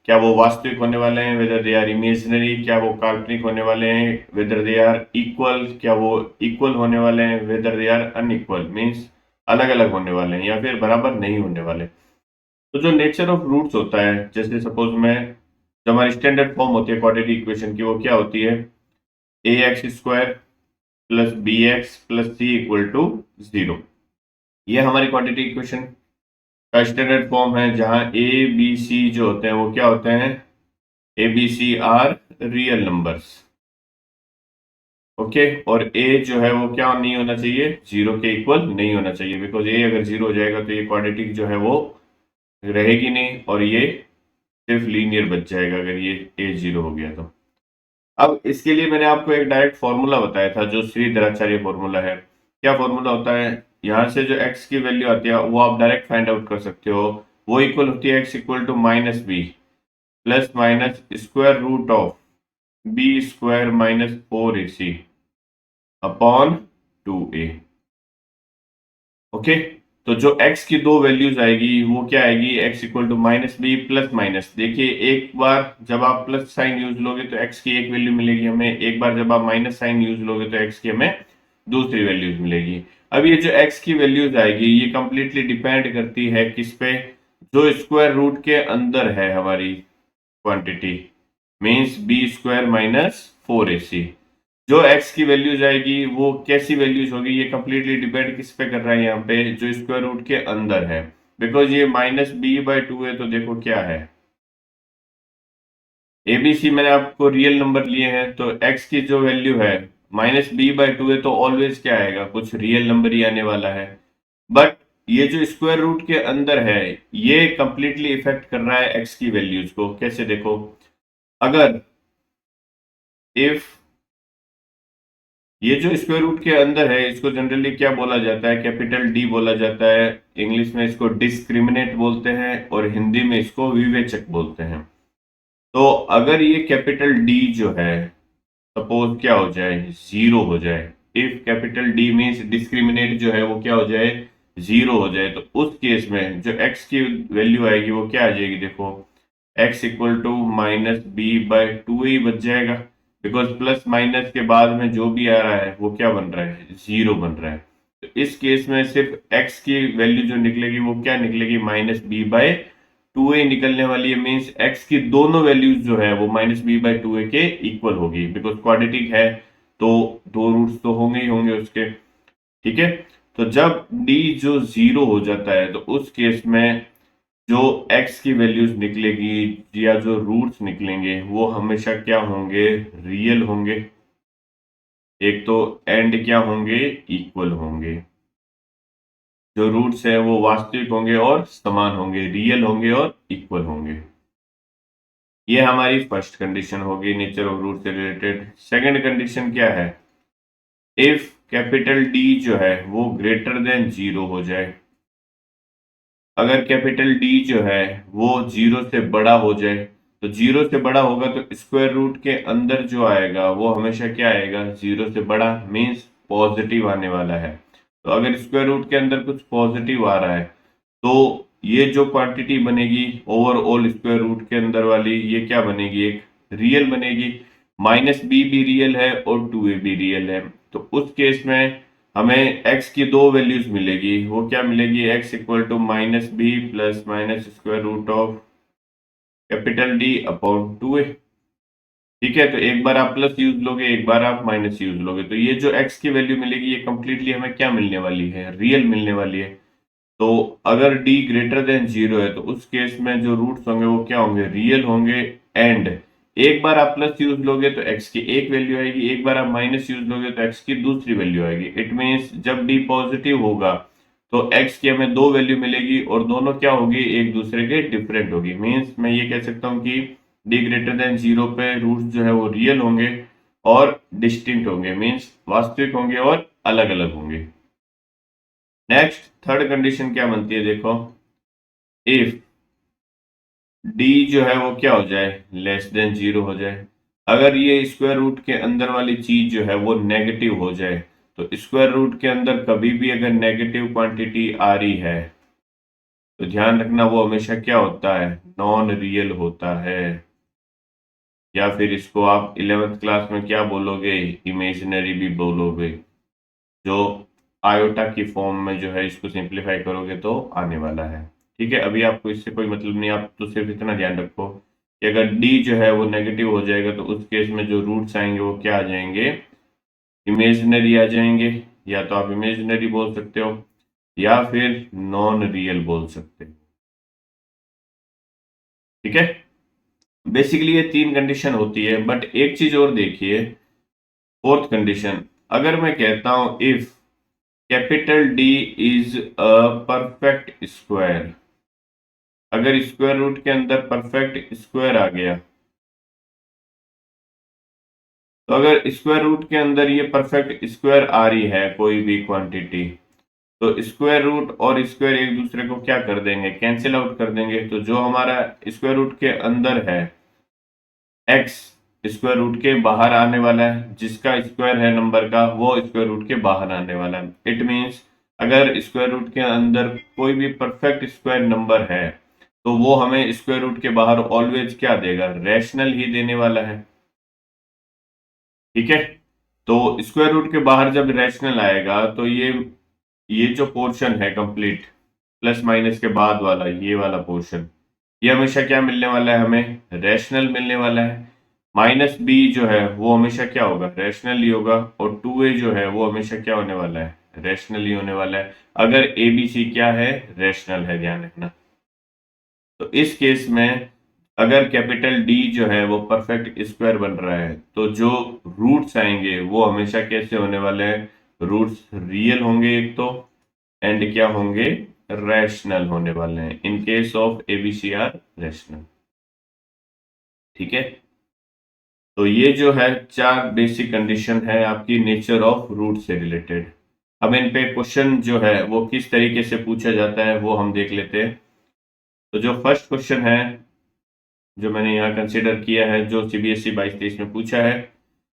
क्या वो वास्तविक होने वाले हैं, वेदर दे आर इमेजिनरी, क्या वो काल्पनिक होने वाले हैं, वेदर दे आर इक्वल, क्या वो इक्वल होने वाले हैं, whether they are unequal means अलग अलग होने वाले हैं या फिर बराबर नहीं होने वाले। तो जो नेचर ऑफ रूट्स होता है, जैसे सपोज में जो हमारी स्टैंडर्ड फॉर्म होती है क्वाड्रेटिक इक्वेशन की, वो क्या होती है, A X square plus B x plus C equal to 0। ये हमारी क्वाड्रेटिक इक्वेशन का स्टैंडर्ड फॉर्म है, जहां ए बी सी जो होते हैं वो क्या होते हैं, a b c are real numbers. Okay, और ए जो है वो क्या नहीं होना चाहिए, 0 के इक्वल नहीं होना चाहिए, बिकॉज ए अगर 0 हो जाएगा तो ये क्वाड्रेटिक जो है वो रहेगी नहीं और ये सिर्फ लीनियर बच जाएगा अगर ये ए 0 हो गया तो। अब इसके लिए मैंने आपको एक डायरेक्ट फॉर्मूला बताया था जो श्रीधराचार्य फॉर्मूला है। क्या फॉर्मूला होता है, यहाँ से जो x की वैल्यू आती है वो आप डायरेक्ट फाइंड आउट कर सकते हो। वो इक्वल होती है x equal to minus b plus minus square root of b square minus 4ac upon 2a। Okay, तो जो x की दो वैल्यूज आएगी वो क्या आएगी, x equal to minus b plus minus, देखिए एक बार जब आप प्लस साइन यूज लोगे तो x की एक वैल्यू मिलेगी हमें, एक बार जब आप माइनस साइन यूज लोगे तो x की हमें दूसरी वैल्यूज मिलेगी। अब ये जो x की वैल्यूज आएगी ये कंप्लीटली डिपेंड करती है किस पे, जो स्क्वायर रूट के अंदर है हमारी quantity, means b square minus 4ac। जो x की वैल्यूज आएगी वो कैसी वैल्यूज होगी, ये कंप्लीटली डिपेंड किस पे कर रहा है, यहाँ पे जो स्क्वायर रूट के अंदर है, बिकॉज ये माइनस बी बाई 2 है तो देखो क्या है, ए बी सी मैंने आपको रियल नंबर लिए हैं तो x की जो वैल्यू है माइनस बी बाई 2 है तो ऑलवेज क्या आएगा, कुछ रियल नंबर ही आने वाला है। बट ये जो स्क्वायर रूट के अंदर है ये कंप्लीटली इफेक्ट कर रहा है x की वैल्यूज को। कैसे देखो, अगर इफ ये जो स्क्वायर रूट के अंदर है इसको जनरली क्या बोला जाता है, कैपिटल डी बोला जाता है, इंग्लिश में इसको डिस्क्रिमिनेट बोलते हैं और हिंदी में इसको विवेचक बोलते हैं। तो अगर ये कैपिटल डी जो है सपोज क्या हो जाए, 0 हो जाए, if capital D means discriminate जो है वो क्या हो जाए, 0 हो जाए, तो उस केस में जो x की वैल्यू आएगी वो क्या आ जाएगी, देखो x equal to minus b by 2 ही बच जाएगा, बिकॉज प्लस माइनस के बाद में जो भी आ रहा है वो क्या बन रहा है, 0 बन रहा है। तो इस केस में सिर्फ x की वैल्यू जो निकलेगी वो क्या निकलेगी, माइनस बी बाई 2a निकलने वाली है, मीन्स x की दोनों वैल्यूज जो है वो माइनस बी बाई 2a के इक्वल होगी, बिकॉज क्वाड्रेटिक है तो दो रूट्स तो होंगे ही होंगे उसके। ठीक है, तो जब d जो 0 हो जाता है तो उस केस में जो x की वैल्यूज निकलेगी या जो रूट्स निकलेंगे वो हमेशा क्या होंगे, रियल होंगे। एक तो एंड क्या होंगे, इक्वल होंगे। जो रूट्स है वो वास्तविक होंगे और समान होंगे, रियल होंगे और इक्वल होंगे। ये हमारी फर्स्ट कंडीशन होगी नेचर ऑफ रूट से रिलेटेड। सेकंड कंडीशन क्या है, इफ कैपिटल डी जो है वो ग्रेटर देन 0 हो जाए। अगर कैपिटल डी जो है वो 0 से बड़ा हो जाए, तो 0 से बड़ा होगा तो स्क्वायर रूट के अंदर जो आएगा वो हमेशा क्या आएगा, 0 से बड़ा, मीन्स पॉजिटिव आने वाला है। तो अगर स्क्वायर रूट के अंदर कुछ पॉजिटिव आ रहा है तो ये जो क्वांटिटी बनेगी ओवरऑल स्क्वायर रूट के अंदर वाली ये क्या बनेगी, एक रियल बनेगी। माइनस बी भी रियल है और 2a भी रियल है, तो उस केस में हमें x की दो वैल्यूज मिलेगी, वो क्या मिलेगी, x equal to minus b plus minus square root of capital D upon 2a। ठीक है, तो एक बार आप प्लस यूज लोगे, एक बार आप माइनस यूज लोगे, तो ये जो x की वैल्यू मिलेगी ये कंप्लीटली हमें क्या मिलने वाली है, रियल मिलने वाली है। तो अगर d ग्रेटर देन 0 है तो उस केस में जो रूट्स होंगे वो क्या होंगे, रियल होंगे। एंड एक बार आप प्लस यूज लोगे तो x की एक वैल्यू आएगी, एक बार आप माइनस यूज लोगे तो x की दूसरी वैल्यू आएगी। इट मीन्स जब d पॉजिटिव होगा तो x की हमें दो वैल्यू मिलेगी और दोनों क्या होगी, एक दूसरे के डिफरेंट होगी। मीन्स मैं ये कह सकता हूँ कि d ग्रेटर देन 0 पे रूट्स जो है वो रियल होंगे और डिस्टिंक्ट होंगे, मीन्स वास्तविक होंगे और अलग अलग होंगे। नेक्स्ट थर्ड कंडीशन क्या बनती है, देखो, इफ डी जो है वो क्या हो जाए, लेस देन 0 हो जाए। अगर ये स्क्वायर रूट के अंदर वाली चीज जो है वो नेगेटिव हो जाए, तो स्क्वायर रूट के अंदर कभी भी अगर नेगेटिव क्वांटिटी आ रही है तो ध्यान रखना वो हमेशा क्या होता है, नॉन रियल होता है। या फिर इसको आप 11th क्लास में क्या बोलोगे, इमेजिनरी भी बोलोगे, जो आयोटा की फॉर्म में जो है इसको सिंप्लीफाई करोगे तो आने वाला है। ठीक है, अभी आपको इससे कोई मतलब नहीं, आप तो सिर्फ इतना ध्यान रखो कि अगर डी जो है वो नेगेटिव हो जाएगा तो उस केस में जो रूट्स आएंगे वो क्या आ जाएंगे, इमेजिनरी आ जाएंगे। या तो आप इमेजिनरी बोल सकते हो या फिर नॉन रियल बोल सकते हो। ठीक है, बेसिकली ये तीन कंडीशन होती है, बट एक चीज और देखिए, फोर्थ कंडीशन, अगर मैं कहता हूं if capital D is a perfect square, अगर स्क्वायर रूट के अंदर परफेक्ट स्क्वायर आ गया, तो अगर स्क्वायर रूट के अंदर ये परफेक्ट स्क्वायर आ रही है कोई भी क्वांटिटी, तो स्क्वायर रूट और स्क्वायर एक दूसरे को क्या कर देंगे, कैंसिल आउट कर देंगे। तो जो हमारा स्क्वायर रूट के अंदर है x, स्क्वायर रूट के बाहर आने वाला है, जिसका स्क्वायर है नंबर का वो स्क्वायर रूट के बाहर आने वाला है। इट मीन्स अगर स्क्वायर रूट के अंदर कोई भी परफेक्ट स्क्वायर नंबर है तो वो हमें स्क्वायर रूट के बाहर ऑलवेज क्या देगा, रैशनल ही देने वाला है। ठीक है, तो स्क्वायर रूट के बाहर जब रैशनल आएगा तो ये जो पोर्शन है कंप्लीट, प्लस माइनस के बाद वाला ये वाला पोर्शन, ये हमेशा क्या मिलने वाला है, हमें रैशनल मिलने वाला है। माइनस बी जो है वो हमेशा क्या होगा, रैशनल ही होगा। और 2a जो है वो हमेशा क्या होने वाला है, रैशनल ही होने वाला है, अगर ए बी सी क्या है, रैशनल है, ध्यान रखना। तो इस केस में अगर कैपिटल डी जो है वो परफेक्ट स्क्वायर बन रहा है तो जो रूट्स आएंगे वो हमेशा कैसे होने वाले हैं, रूट्स रियल होंगे एक तो, एंड क्या होंगे, रैशनल होने वाले हैं, in case of a b c are rational. ठीक है, तो ये जो है चार बेसिक कंडीशन है आपकी नेचर ऑफ रूट से रिलेटेड। अब इन पे क्वेश्चन जो है वो किस तरीके से पूछा जाता है वो हम देख लेते हैं। तो जो फर्स्ट क्वेश्चन है जो मैंने यहाँ कंसीडर किया है, जो सीबीएसई 22-23 में पूछा है,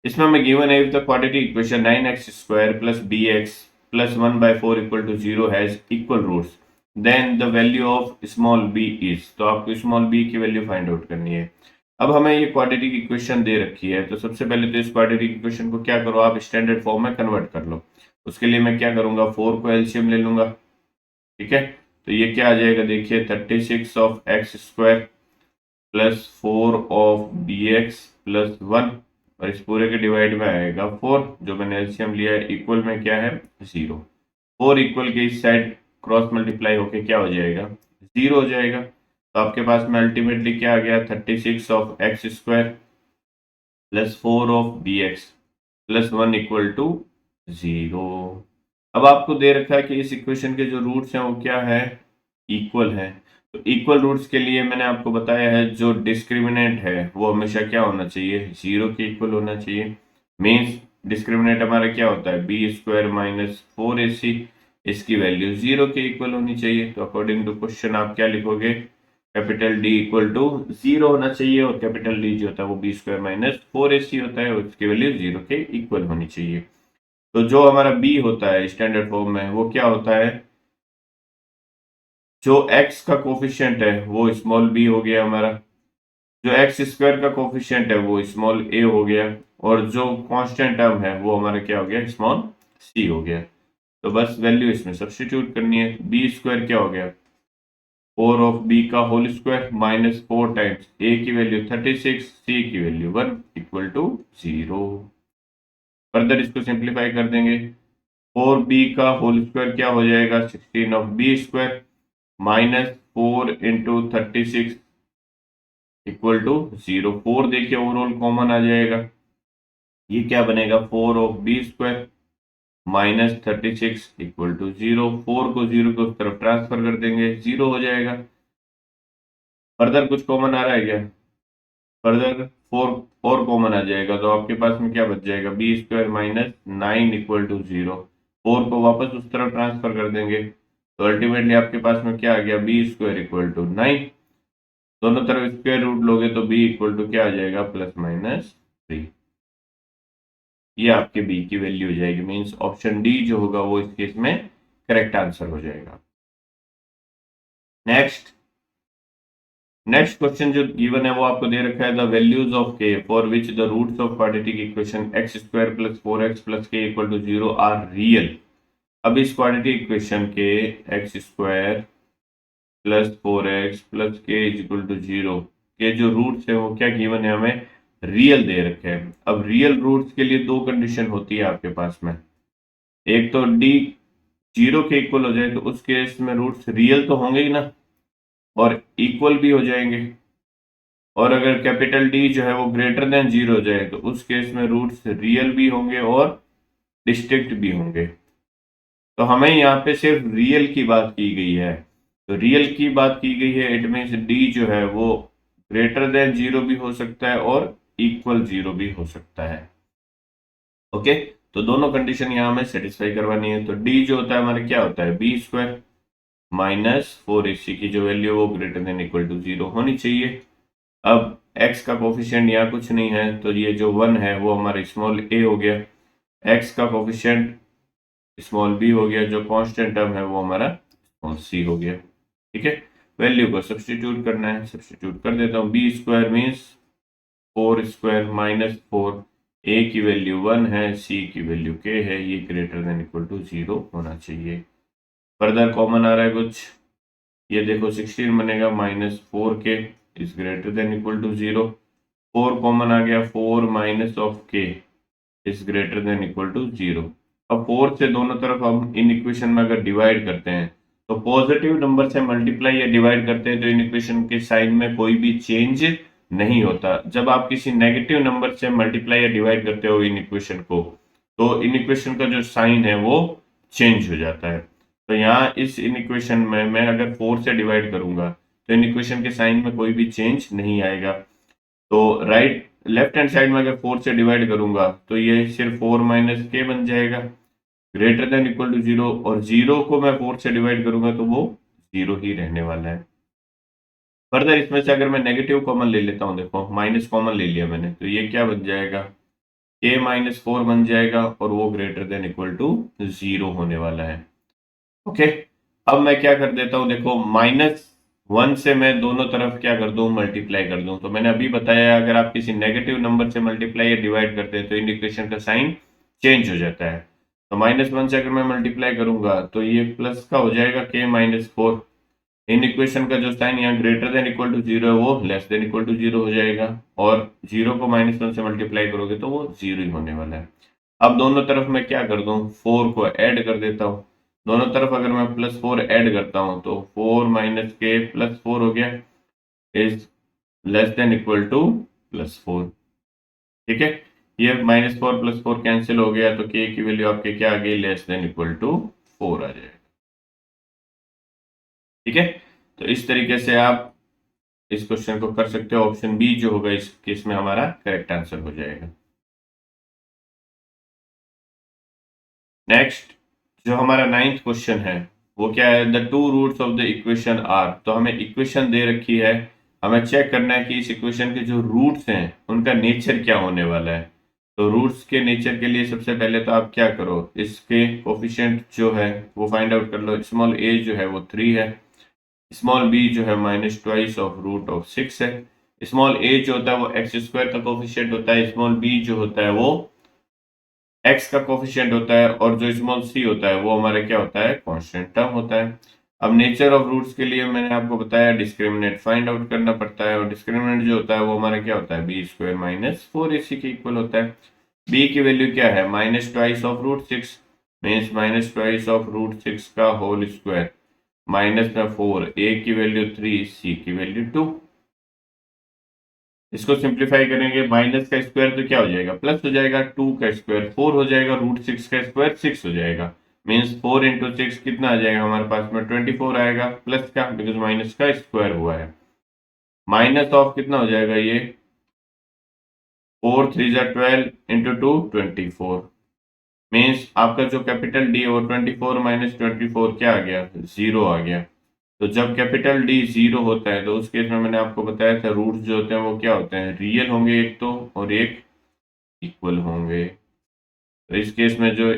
इसमें हमें गिवन है if the quadratic equation 9x square plus bx plus 1/4 equal to 0 has equal roots, then the value of small b is. तो आपको स्मॉल b की वैल्यू फाइंड आउट करनी है। अब हमें ये क्वाड्रेटिक इक्वेशन दे रखी है, तो सबसे पहले तो इस क्वाड्रेटिक इक्वेशन को क्या करो, आप स्टैंडर्ड फॉर्म में कन्वर्ट कर लो। उसके लिए मैं क्या करूंगा, 4 को एलसीएम ले लूंगा। ठीक है, तो ये क्या आ जाएगा, देखिए 36 of x square plus 4 of B x plus 1, और इस पूरे के डिवाइड में आएगा 4, जो मैंने एलसीएम लिया है, इक्वल में क्या है, 0। 4 इक्वल के इस साइड क्रॉस मल्टीप्लाई होके क्या हो जाएगा, 0 हो जाएगा। तो आपके पास में अल्टीमेटली क्या आ गया, 36 of x square plus 4 of B x plus 1 equal to 0। अब आपको दे रखा है कि इस इक्वेशन के जो रूट्स हैं वो क्या है, इक्वल है। तो इक्वल रूट्स के लिए मैंने आपको बताया है जो डिस्क्रिमिनेंट है वो हमेशा क्या होना चाहिए, 0 के इक्वल होना चाहिए। मीन्स डिस्क्रिमिनेंट हमारा क्या होता है, बी स्क्वायर माइनस 4ac, इसकी वैल्यू 0 के इक्वल होनी चाहिए। तो अकॉर्डिंग टू क्वेश्चन आप क्या लिखोगे, कैपिटल डी इक्वल टू 0 होना चाहिए, और कैपिटल डी जो होता है वो बी स्क्वायर माइनस 4ac होता है, उसकी वैल्यू 0 के इक्वल होनी चाहिए। तो जो हमारा बी होता है स्टैंडर्ड फॉर्म में वो क्या होता है, जो x का कोफिशिएंट है वो स्मॉल b हो गया हमारा, जो एक्स स्क्वायर का कोफिशिएंट है वो स्मॉल a हो गया, और जो कांस्टेंट टर्म है वो हमारा क्या हो गया, स्मॉल c हो गया। तो बस वैल्यू इसमें सब्स्टिट्यूट करनी है। बी स्क्वायर क्या हो गया, 4 ऑफ b का whole square minus 4 times a की वैल्यू 36, c की वैल्यू 1 इक्वल टू 0। फर्दर इसको सिंप्लीफाई कर देंगे, 4b का होल स्क्वायर क्या हो जाएगा, 16 of b square minus 4 into 36 equal to 0। 4 देखिए ओवरऑल कॉमन आ जाएगा, ये क्या बनेगा 4 of b² minus 36 equal to 0। 4 को 0 को उस तरफ ट्रांसफर कर देंगे, 0 हो जाएगा। फर्दर कुछ कॉमन आ रहा है क्या? फर्दर 4 और कॉमन आ जाएगा, तो आपके पास में क्या बच जाएगा b² माइनस 9 इक्वल टू 0। 4 को वापस उस तरफ ट्रांसफर कर देंगे, तो अल्टीमेटली आपके पास में क्या आ गया b² इक्वल टू 9। दोनों तरफ स्क्वायर रूट लोगे तो b इक्वल टू क्या आ जाएगा +-3। ये आपके b की वैल्यू हो जाएगी, मींस ऑप्शन डी जो होगा वो इस केस में करेक्ट आंसर हो जाएगा। नेक्स्ट नेक्स्ट क्वेश्चन जो गिवन है वो आपको दे रखा है, the values of k for which the roots of quadratic equation x² + 4x + k equal to 0 are real. अब इस क्वाड्रेटिक इक्वेशन के x² + 4x + k equal to 0 के जो रूट्स है वो क्या गिवन है, हमें रियल दे रखे हैं। अब रियल रूट्स के लिए दो कंडीशन होती है आपके पास में, एक तो d 0 के इक्वल हो जाए तो उस केस में रूट्स रियल तो होंगे ही ना, और इक्वल भी हो जाएंगे। और अगर कैपिटल डी जो है वो ग्रेटर देन 0 हो जाए तो उस केस में रूट्स रियल भी होंगे और डिस्टिंक्ट भी होंगे। तो हमें यहाँ पे सिर्फ रियल की बात की गई है, तो रियल की बात की गई है, इट मीन्स डी जो है वो ग्रेटर देन 0 भी हो सकता है और इक्वल 0 भी हो सकता है। ओके, तो दोनों कंडीशन यहाँ हमें सेटिस्फाई करवानी है। तो डी जो होता है हमारे क्या होता है b² माइनस 4ac की जो वैल्यू है वो ग्रेटर देन इक्वल टू 0 होनी चाहिए। अब x का कोफिशिएंट यहाँ कुछ नहीं है, तो ये जो 1 है वो हमारा स्मॉल a हो गया, x का कोफिशिएंट स्मॉल b हो गया, जो कांस्टेंट टर्म है वो हमारा स्मॉल c हो गया। ठीक है, वैल्यू को सब्स्टिट्यूट करना है, सब्स्टिट्यूट कर देता हूँ। b² मीन्स 4² माइनस 4, a की वैल्यू 1 है, c की वैल्यू k है, ये ग्रेटर देन इक्वल टू 0 होना चाहिए। फर्दर कॉमन आ रहा है कुछ, ये देखो 16 बनेगा -4k is greater than equal to 0। 4 common आ गया, 4 minus of k is greater than equal to 0। अब 4 से दोनों तरफ हम इन इक्वेशन में अगर डिवाइड करते हैं तो पॉजिटिव नंबर से मल्टीप्लाई या डिवाइड करते हैं तो इन इक्वेशन के साइन में कोई भी चेंज नहीं होता। जब आप किसी नेगेटिव नंबर से मल्टीप्लाई या डिवाइड करते हो इन इक्वेशन को, तो इन इक्वेशन का जो साइन है वो चेंज हो जाता है। तो यहाँ इस इन इक्वेशन में मैं अगर 4 से डिवाइड करूंगा तो इन इक्वेशन के साइन में कोई भी चेंज नहीं आएगा। तो लेफ्ट हैंड साइड में अगर 4 से डिवाइड करूंगा तो ये सिर्फ 4 माइनस के बन जाएगा, ग्रेटर देन इक्वल टू 0, और 0 को मैं 4 से डिवाइड करूंगा तो वो 0 ही रहने वाला है। फर्दर इसमें से अगर मैं नेगेटिव कॉमन ले लेता हूँ, देखो माइनस कॉमन ले लिया मैंने, तो ये क्या बन जाएगा k-4 बन जाएगा, और वो ग्रेटर देन इक्वल टू 0 होने वाला है। ओके, अब मैं क्या कर देता हूँ, देखो -1 से मैं दोनों तरफ क्या कर दूं, मल्टीप्लाई कर दूं। तो मैंने अभी बताया अगर आप किसी नेगेटिव नंबर से मल्टीप्लाई या डिवाइड करते हैं तो इन इक्वेशन का साइन चेंज हो जाता है। तो -1 से अगर मैं मल्टीप्लाई करूंगा तो ये प्लस का हो जाएगा k-4। इन इक्वेशन का जो साइन यहाँ ग्रेटर देन इक्वल टू 0 है वो लेस देन इक्वल टू 0 हो जाएगा, और 0 को -1 से मल्टीप्लाई करोगे तो वो 0 ही होने वाला है। अब दोनों तरफ मैं क्या कर दूं, 4 को ऐड कर देता हूँ। दोनों तरफ अगर मैं +4 ऐड करता हूं तो 4 माइनस के +4 हो गया is less than equal to +4। ठीक है, ये -4 +4 कैंसिल हो गया, तो के की वैल्यू आपके क्या आ गई, लेस देन इक्वल टू 4 आ जाएगा। ठीक है, तो इस तरीके से आप इस क्वेश्चन को कर सकते हो। ऑप्शन बी जो होगा इस केस में हमारा करेक्ट आंसर हो जाएगा। नेक्स्ट जो हमारा 9th क्वेश्चन है वो क्या है, the two roots of the equation are. तो हमें इक्वेशन दे रखी है, हमें चेक करना है कि इस इक्वेशन के जो रूट्स हैं उनका नेचर क्या होने वाला है। तो रूट्स के नेचर के लिए सबसे पहले तो आप क्या करो, इसके कोफिशिएंट जो है वो फाइंड आउट कर लो। स्मॉल a जो है वो 3 है, स्मॉल b जो है -2√6 है। स्मॉल a जो होता है वो x² का कोफिशिएंट होता है, स्मॉल b जो होता है वो x का कोफिशिएंट होता है, और जो स्मॉल c होता है वो हमारा क्या होता है, कांस्टेंट टर्म होता है। अब नेचर ऑफ रूट्स के लिए मैंने आपको बताया डिस्क्रिमिनेंट फाइंड आउट करना पड़ता है, और डिस्क्रिमिनेंट जो होता है वो हमारा क्या होता है, b² - 4ac के इक्वल होता है। b की वैल्यू क्या है, -2/√6 मीन्स -2/√6 का होल स्क्वायर, माइनस में 4, a की वैल्यू 3, c की वैल्यू 2। इसको सिंप्लीफाई करेंगे, माइनस का स्क्वायर तो क्या हो जाएगा, प्लस हो जाएगा, 2 का स्क्वायर 4 हो जाएगा, रूट 6 का स्क्वायर 6 हो जाएगा। मीन्स 4 इंटू 6 कितना आ जाएगा हमारे पास में, 24 आएगा, प्लस का बिकॉज माइनस का स्क्वायर हुआ है। माइनस ऑफ कितना हो जाएगा ये, 4 3 12 इंटू 2 24। मीन्स आपका जो कैपिटल डी है वो 24 माइनस 24 क्या आ गया, जीरो आ गया। तो जब कैपिटल डी जीरो होता है तो उस केस में मैंने आपको बताया था रूट्स जो होते हैं वो क्या होते हैं, रियल होंगे एक तो, और एक इक्वल होंगे। तो इस केस में जो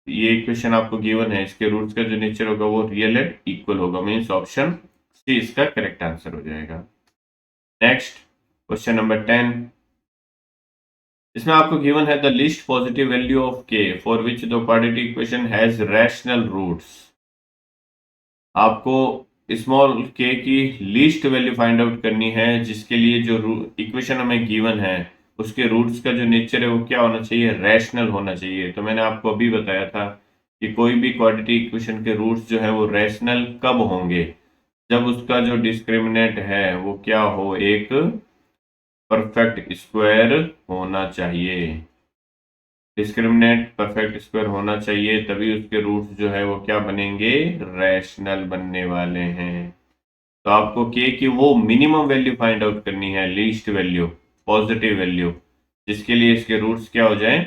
ये इक्वेशन आपको गिवन है, इसके रूट्स का जो नेचर होगा वो रियल एंड इक्वल होगा। मीन्स ऑप्शन सी इसका करेक्ट आंसर हो जाएगा। नेक्स्ट क्वेश्चन नंबर 10, इसमें आपको गिवन है the least positive value of के for which the quadratic equation has rational roots. आपको स्मॉल के की लीस्ट वैल्यू फाइंड आउट करनी है जिसके लिए जो इक्वेशन हमें गिवन है उसके रूट्स का जो नेचर है वो क्या होना चाहिए, रैशनल होना चाहिए। तो मैंने आपको अभी बताया था कि कोई भी क्वाड्रेटिक इक्वेशन के रूट्स जो है वो रैशनल कब होंगे, जब उसका जो डिस्क्रिमिनेंट है वो क्या हो, एक परफेक्ट स्क्वायर होना चाहिए। डिस्क्रिमिनेंट परफेक्ट स्क्वायर होना चाहिए, तभी उसके रूट्स जो है वो क्या बनेंगे, रैशनल बनने वाले हैं। तो आपको के की वो मिनिमम वैल्यू फाइंड आउट करनी है, लीस्ट वैल्यू, पॉजिटिव वैल्यू, जिसके लिए इसके रूट्स क्या हो जाए,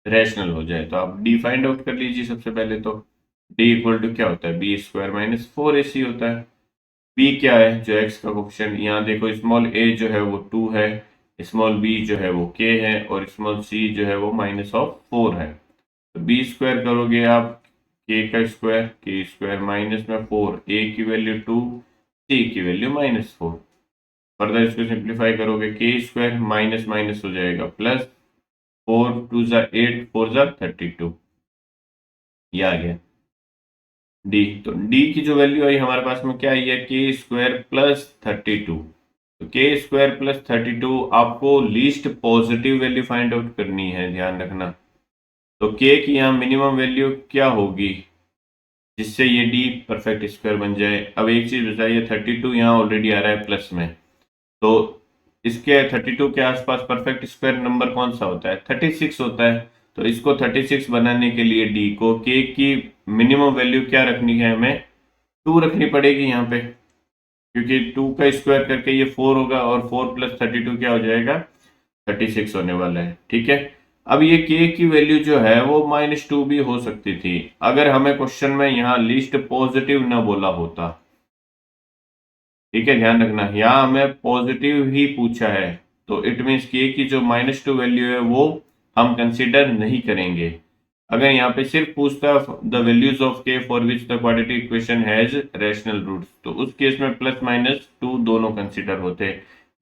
रैशनल हो जाए। तो आप डी फाइंड आउट कर लीजिए सबसे पहले। तो डी इक्वल टू क्या होता है, बी स्क्वायर माइनस 4ac होता है। बी क्या है, जो एक्स का कोफिशिएंट, यहाँ देखो स्मॉल ए जो है वो 2 है, स्मॉल बी जो है वो के है, और स्मॉल सी जो है वो माइनस ऑफ 4 है। तो बी स्क्वायर करोगे आप के का स्क्वायर, के स्क्वायर माइनस में 4, ए की वैल्यू 2, सी की वैल्यू माइनस 4। फर्दर इसको सिंप्लीफाई करोगे, के स्क्वायर माइनस माइनस हो जाएगा प्लस, 4 2 जा 8, 4 जा 32, ये आ गया डी। तो डी की जो वैल्यू आई हमारे पास में क्या आई है, के स्क्वायर प्लस 32। तो के स्क्वायर प्लस 32 आपको least positive value find out करनी है, ध्यान रखना। तो के की यहाँ मिनिमम वैल्यू क्या होगी जिससे ये डी परफेक्ट स्क्वायर बन जाए। अब एक चीज बताइए, 32 यहाँ ऑलरेडी आ रहा है प्लस में, तो इसके 32 के आसपास परफेक्ट स्क्वायर नंबर कौन सा होता है, 36 होता है। तो इसको 36 बनाने के लिए डी को के की मिनिमम वैल्यू क्या रखनी है, हमें 2 रखनी पड़ेगी यहाँ पे, क्योंकि 2 का स्क्वायर करके ये 4 होगा, और 4 प्लस 32 क्या हो जाएगा, 36 होने वाला है। ठीक है, अब ये के की वैल्यू जो है वो -2 भी हो सकती थी अगर हमें क्वेश्चन में यहाँ लीस्ट पॉजिटिव ना बोला होता। ठीक है, ध्यान रखना, यहाँ हमें पॉजिटिव ही पूछा है, तो इट मीन्स के की जो -2 वैल्यू है वो हम कंसीडर नहीं करेंगे। अगर यहाँ पे सिर्फ पूछता द वैल्यूज ऑफ के for which the quadratic equation has rational roots, तो उस केस में +-2 दोनों कंसीडर होते।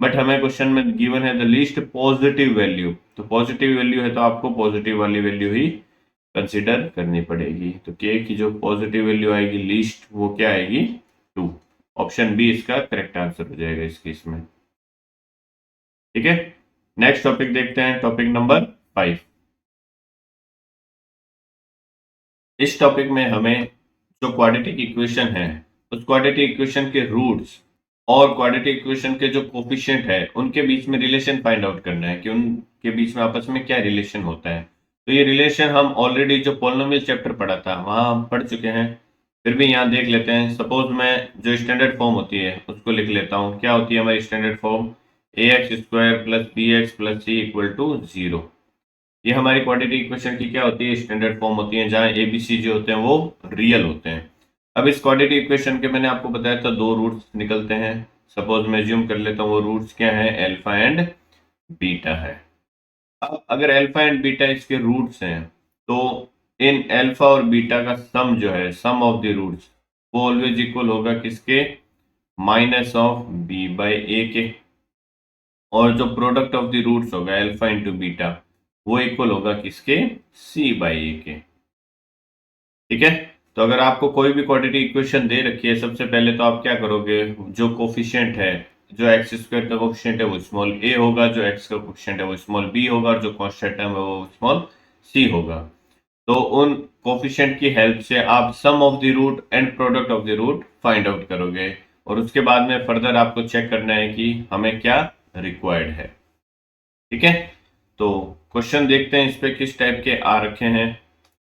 बट हमें क्वेश्चन में गिवन है द लीस्ट पॉजिटिव वैल्यू, तो पॉजिटिव वैल्यू है तो आपको पॉजिटिव वाली वैल्यू ही कंसीडर करनी पड़ेगी। तो के की जो पॉजिटिव वैल्यू आएगी लीस्ट, वो क्या आएगी, 2। ऑप्शन बी इसका करेक्ट आंसर हो जाएगा इस केस में। ठीक है, नेक्स्ट टॉपिक देखते हैं, टॉपिक नंबर 5। इस टॉपिक में हमें जो क्वाड्रेटिक इक्वेशन है उस क्वाड्रेटिक इक्वेशन के रूट्स और क्वाड्रेटिक इक्वेशन के जो कोफिशिएंट है उनके बीच में रिलेशन फाइंड आउट करना है कि उनके बीच में आपस में क्या रिलेशन होता है। तो ये रिलेशन हम ऑलरेडी जो पोलिनोमियल चैप्टर पढ़ा था वहां हम पढ़ चुके हैं, फिर भी यहाँ देख लेते हैं। सपोज मैं जो स्टैंडर्ड फॉर्म होती है उसको लिख लेता हूँ। क्या होती है हमारी standard form, ax² plus bx plus c equal to 0। ये हमारी क्वाड्रेटिक इक्वेशन की क्या होती है, स्टैंडर्ड फॉर्म होती है, जहाँ एबीसी जो होते हैं वो रियल होते हैं। अब इस क्वाड्रेटिक इक्वेशन के मैंने आपको बताया था 2 रूट्स निकलते हैं। सपोज मैं ज्यूम कर लेता हूँ वो रूट्स क्या है, अल्फा एंड बीटा है। अब अगर अल्फा एंड बीटा इसके रूट्स हैं तो इन अल्फा और बीटा का सम जो है, सम ऑफ द रूट्स, वो ऑलवेज इक्वल होगा किसके, माइनस ऑफ बी बाई ए के। और जो प्रोडक्ट ऑफ द रूट्स होगा अल्फा इंटू बीटा, वो इक्वल होगा किसके, सी बाई ए के। ठीक है, तो अगर आपको कोई भी क्वाड्रेटिक इक्वेशन दे रखी है, सबसे पहले तो आप क्या करोगे, जो कोफिशिएंट है, जो एक्स स्क्वायर का कोफिशिएंट है वो स्मॉल ए होगा, जो एक्स का कोफिशिएंट है वो स्मॉल बी होगा, और जो कांस्टेंट है वो स्मॉल सी होगा। तो उन कोफिशिएंट की हेल्प से आप sum of the root and product of the root find out करोगे, और उसके बाद में फर्दर आपको चेक करना है कि हमें क्या रिक्वायर्ड है। ठीक है, तो क्वेश्चन देखते हैं इस पे किस टाइप के आ रखे हैं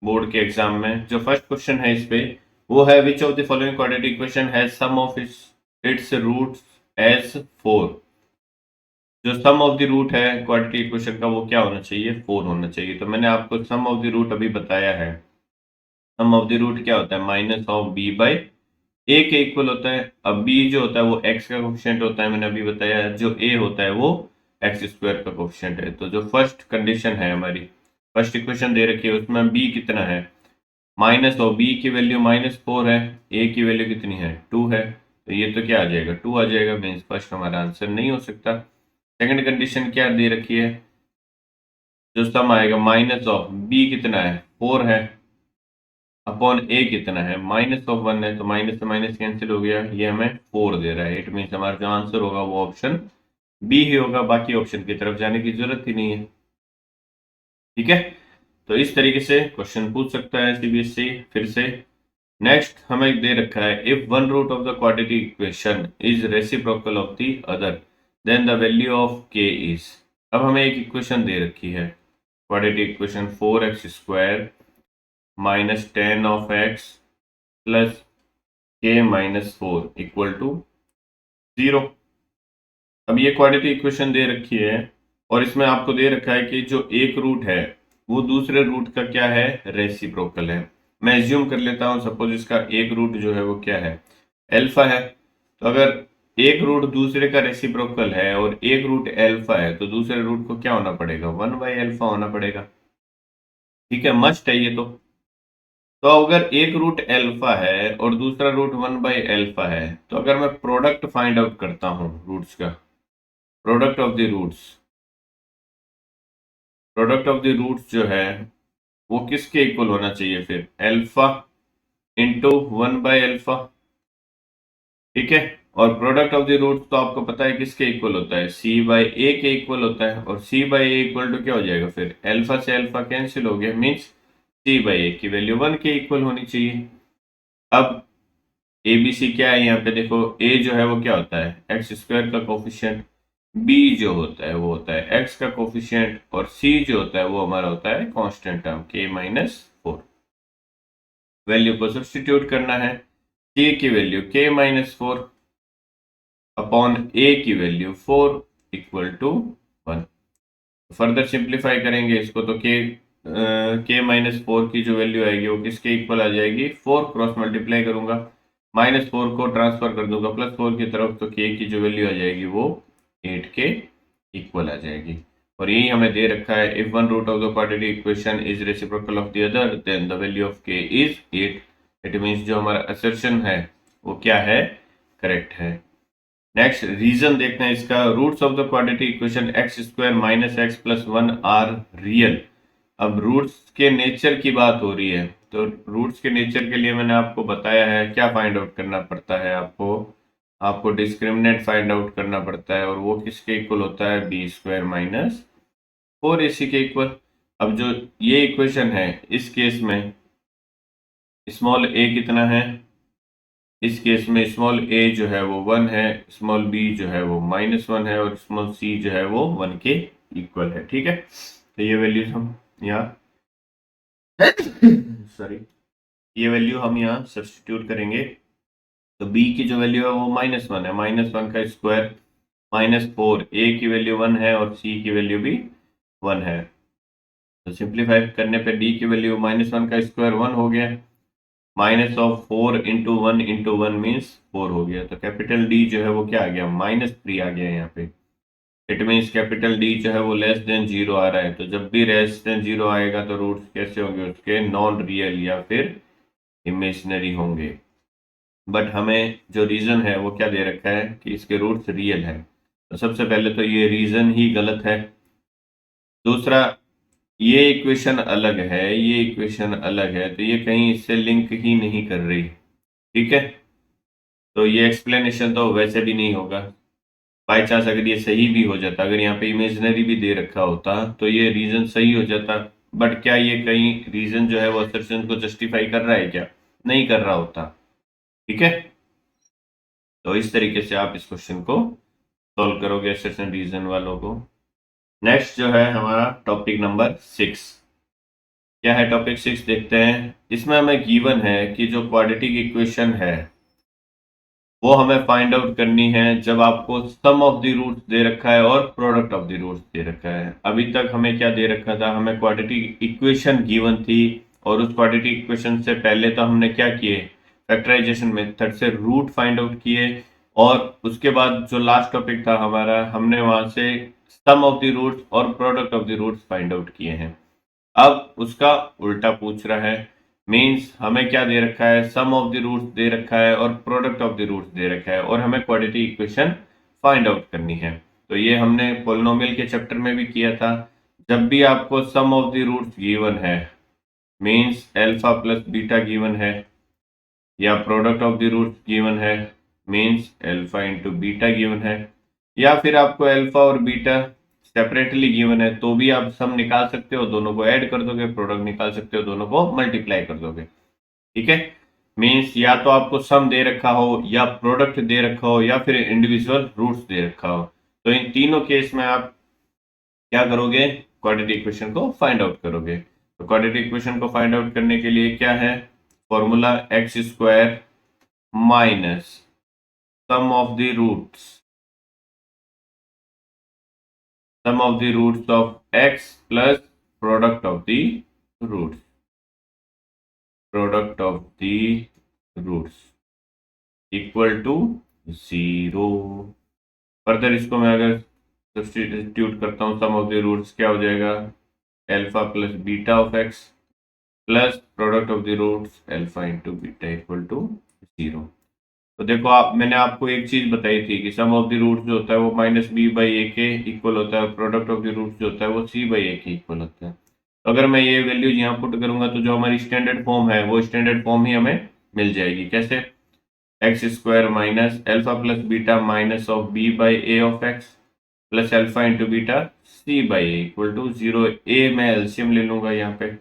बोर्ड के एग्जाम में। जो फर्स्ट क्वेश्चन है इस पे वो है which of the following quadratic equation has sum of its roots as 4। जो सम ऑफ द रूट है क्वाड्रेटिक इक्वेशन का वो क्या होना चाहिए, 4 होना चाहिए। तो मैंने आपको सम ऑफ द रूट अभी बताया है। सम ऑफ द रूट क्या होता है, माइनस ऑफ बी बाई ए के इक्वल होता है। अब बी जो होता है वो एक्स का कोफिशिएंट होता है, मैंने अभी बताया है। जो ए होता है वो एक्स स्क्वायर का कोफिशिएंट है। तो जो फर्स्ट कंडीशन है हमारी, फर्स्ट इक्वेशन दे रखी है उसमें बी कितना है, माइनस ऑफ बी की वैल्यू -4 है, ए की वैल्यू कितनी है 2 है। तो ये तो क्या आ जाएगा 2 आ जाएगा, मीन्स फर्स्ट हमारा आंसर नहीं हो सकता। सेकंड कंडीशन क्या दे रखी है, जो सम आएगा माइनस ऑफ बी कितना है 4 है, अपॉन ए कितना है -1 है। तो माइनस से माइनस कैंसिल हो गया, ये हमें 4 दे रहा है। इट मीन्स हमारा जो आंसर होगा वो ऑप्शन बी ही होगा, बाकी ऑप्शन की तरफ जाने की जरूरत ही नहीं है। ठीक है, तो इस तरीके से क्वेश्चन पूछ सकता है सीबीएसई। फिर से नेक्स्ट हमें दे रखा है if one root of the quadratic equation is reciprocal of the other then the value of k is. अब हमें एक इक्वेशन दे रखी है quadratic equation 4x square minus 10 of x plus k minus 4 equal to 0। अब ये quadratic equation दे रखी है और इसमें आपको दे रखा है कि जो एक रूट है वो दूसरे रूट का क्या है, रेसिप्रोकल है। मैं एज्यूम कर लेता हूं सपोज इसका एक रूट जो है वो क्या है, एल्फा है। तो अगर एक रूट दूसरे का रेसिप्रोकल है और एक रूट एल्फा है तो दूसरे रूट को क्या होना पड़ेगा, 1/अल्फा होना पड़ेगा। ठीक है, मस्ट है ये तो अगर एक रूट एल्फा है और दूसरा रूट 1/अल्फा है तो अगर मैं प्रोडक्ट फाइंड आउट करता हूं रूट्स का, product of the roots, product of the roots जो है वो किसके इक्वल होना चाहिए, फिर एल्फा इंटू 1/अल्फा। ठीक है, और प्रोडक्ट ऑफ द रूट्स तो आपको पता है किसके इक्वल होता है, c/a के इक्वल होता है। और c/a इक्वल टू क्या हो जाएगा, फिर एल्फा से एल्फा कैंसिल हो गया, मीन्स c/a की वैल्यू 1 के इक्वल होनी चाहिए। अब ए बी सी क्या है, यहाँ पे देखो a जो है वो क्या होता है एक्स स्क्वायर का कोफिशिएंट, b जो होता है वो होता है x का कोफिशिएंट, और c जो होता है वो हमारा होता है कांस्टेंट टर्म k-4। वैल्यू को सब्स्टिट्यूट करना है, k की वैल्यू k-4 अपॉन a की value 4 equal to 1। Further simplify करेंगे इसको तो k-4 की जो वैल्यू आएगी वो किसके इक्वल आ जाएगी, 4 क्रॉस मल्टीप्लाई करूंगा, -4 को ट्रांसफर कर दूंगा +4 की तरफ, तो k की जो वैल्यू आ जाएगी वो 8 के इक्वल आ जाएगी। और यही हमें दे रखा है if one root of the quadratic equation is reciprocal of the other then the value of k is 8। It means जो हमारा असर्शन है वो क्या है, करेक्ट है। नेक्स्ट रीजन देखते हैं इसका, roots of the quadratic equation x square minus x plus 1 are real. अब रूट्स के नेचर की बात हो रही है, तो रूट्स के नेचर के लिए मैंने आपको बताया है क्या फाइंड आउट करना पड़ता है, आपको डिस्क्रिमिनेंट फाइंड आउट करना पड़ता है, और वो किसके इक्वल होता है, बी स्क्वायर माइनस 4ac के इक्वल। अब जो ये इक्वेशन है इस केस में स्मॉल a कितना है, इस केस में स्मॉल a जो है वो 1 है, स्मॉल b जो है वो -1 है, और स्मॉल c जो है वो 1 के इक्वल है। ठीक है, तो ये वैल्यूज हम यहाँ सॉरी ये वैल्यू हम यहाँ सब्स्टिट्यूट करेंगे। तो b की जो वैल्यू है वो -1 है, -1 का स्क्वायर -4, a की वैल्यू 1 है और c की वैल्यू भी 1 है। तो सिंप्लीफाई करने पे d की वैल्यू -1 का स्क्वायर 1 हो गया, minus of 4 into 1 into 1 means 4 हो गया। तो कैपिटल D जो है वो क्या आ गया, -3 आ गया यहाँ पे। इट मीन्स कैपिटल D जो है वो लेस देन 0 आ रहा है। तो जब भी लेस देन 0 आएगा तो रूट्स कैसे होंगे उसके, नॉन रियल या फिर इमेजिनरी होंगे। बट हमें जो रीजन है वो क्या दे रखा है कि इसके रूट्स रियल है। तो सबसे पहले तो ये रीजन ही गलत है। दूसरा, ये इक्वेशन अलग है, ये इक्वेशन अलग है, तो ये कहीं इससे लिंक ही नहीं कर रही। ठीक है, तो ये एक्सप्लेनेशन तो वैसे भी नहीं होगा। बाई चांस अगर ये सही भी हो जाता, अगर यहाँ पे इमेजिनरी भी दे रखा होता तो ये रीजन सही हो जाता। बट क्या ये कहीं रीजन जो है वो असर्शन को जस्टिफाई कर रहा है, क्या नहीं कर रहा होता। ठीक है, तो इस तरीके से आप इस क्वेश्चन को सॉल्व करोगे सेशन रीजन वालों को। नेक्स्ट जो है हमारा टॉपिक नंबर 6। क्या है टॉपिक 6 देखते हैं। इसमें हमें गिवन है कि जो क्वाड्रेटिक इक्वेशन है वो हमें फाइंड आउट करनी है जब आपको सम ऑफ द रूट्स दे रखा है और प्रोडक्ट ऑफ द रूट्स दे रखा है। अभी तक हमें क्या दे रखा था, हमें क्वाड्रेटिक इक्वेशन गिवन थी और उस क्वाड्रेटिक इक्वेशन से पहले तो हमने क्या किए, फैक्टराइजेशन मेथड से रूट फाइंड आउट किए और उसके बाद जो लास्ट टॉपिक था हमारा, हमने वहां से सम ऑफ द रूट्स और product of the roots find out किए हैं। अब उसका उल्टा पूछ रहा है, मीन्स हमें क्या दे रखा है, सम ऑफ द रूट्स दे रखा है और प्रोडक्ट ऑफ द रूट्स दे रखा है और हमें क्वाड्रेटिक इक्वेशन फाइंड आउट करनी है। तो ये हमने पॉलिनोमियल के चैप्टर में भी किया था। जब भी आपको sum of the roots given है, means alpha plus beta given है, या product of the roots given है, means alpha into beta given है, या फिर आपको अल्फा और बीटा सेपरेटली गिवन है तो भी आप सम निकाल सकते हो, दोनों को ऐड कर दोगे, प्रोडक्ट निकाल सकते हो, दोनों को मल्टीप्लाई कर दोगे। ठीक है, मीन्स या तो आपको सम दे रखा हो या प्रोडक्ट दे रखा हो या फिर इंडिविजुअल रूट्स दे रखा हो, तो इन तीनों केस में आप क्या करोगे, क्वाड्रेटिक इक्वेशन को फाइंड आउट करोगे। तो क्वाड्रेटिक इक्वेशन को फाइंड आउट करने के लिए क्या है, formula x square minus sum of the roots, sum of the roots of x plus product of the roots, product of the roots equal to 0। Further इसको मैं अगर सब्स्टिट्यूट करता हूँ, सम ऑफ द रूट्स क्या हो जाएगा, alpha plus beta of x plus product of the roots alpha into beta equal to 0। तो देखो आप, मैंने आपको एक चीज बताई थी कि सम ऑफ द रूट्स जो होता है वो माइनस बी बाई ए के इक्वल होता है, प्रोडक्ट ऑफ द रूट्स जो होता है वो सी बाई ए के इक्वल होता है। तो अगर मैं ये वैल्यूज यहाँ पुट करूंगा तो जो हमारी स्टैंडर्ड फॉर्म है वो स्टैंडर्ड फॉर्म ही हमें मिल जाएगी। कैसे, x square minus alpha plus beta minus of b by a of x plus alpha into beta c by a equal to 0। ए मैं एलसीएम ले लूंगा, यहाँ पे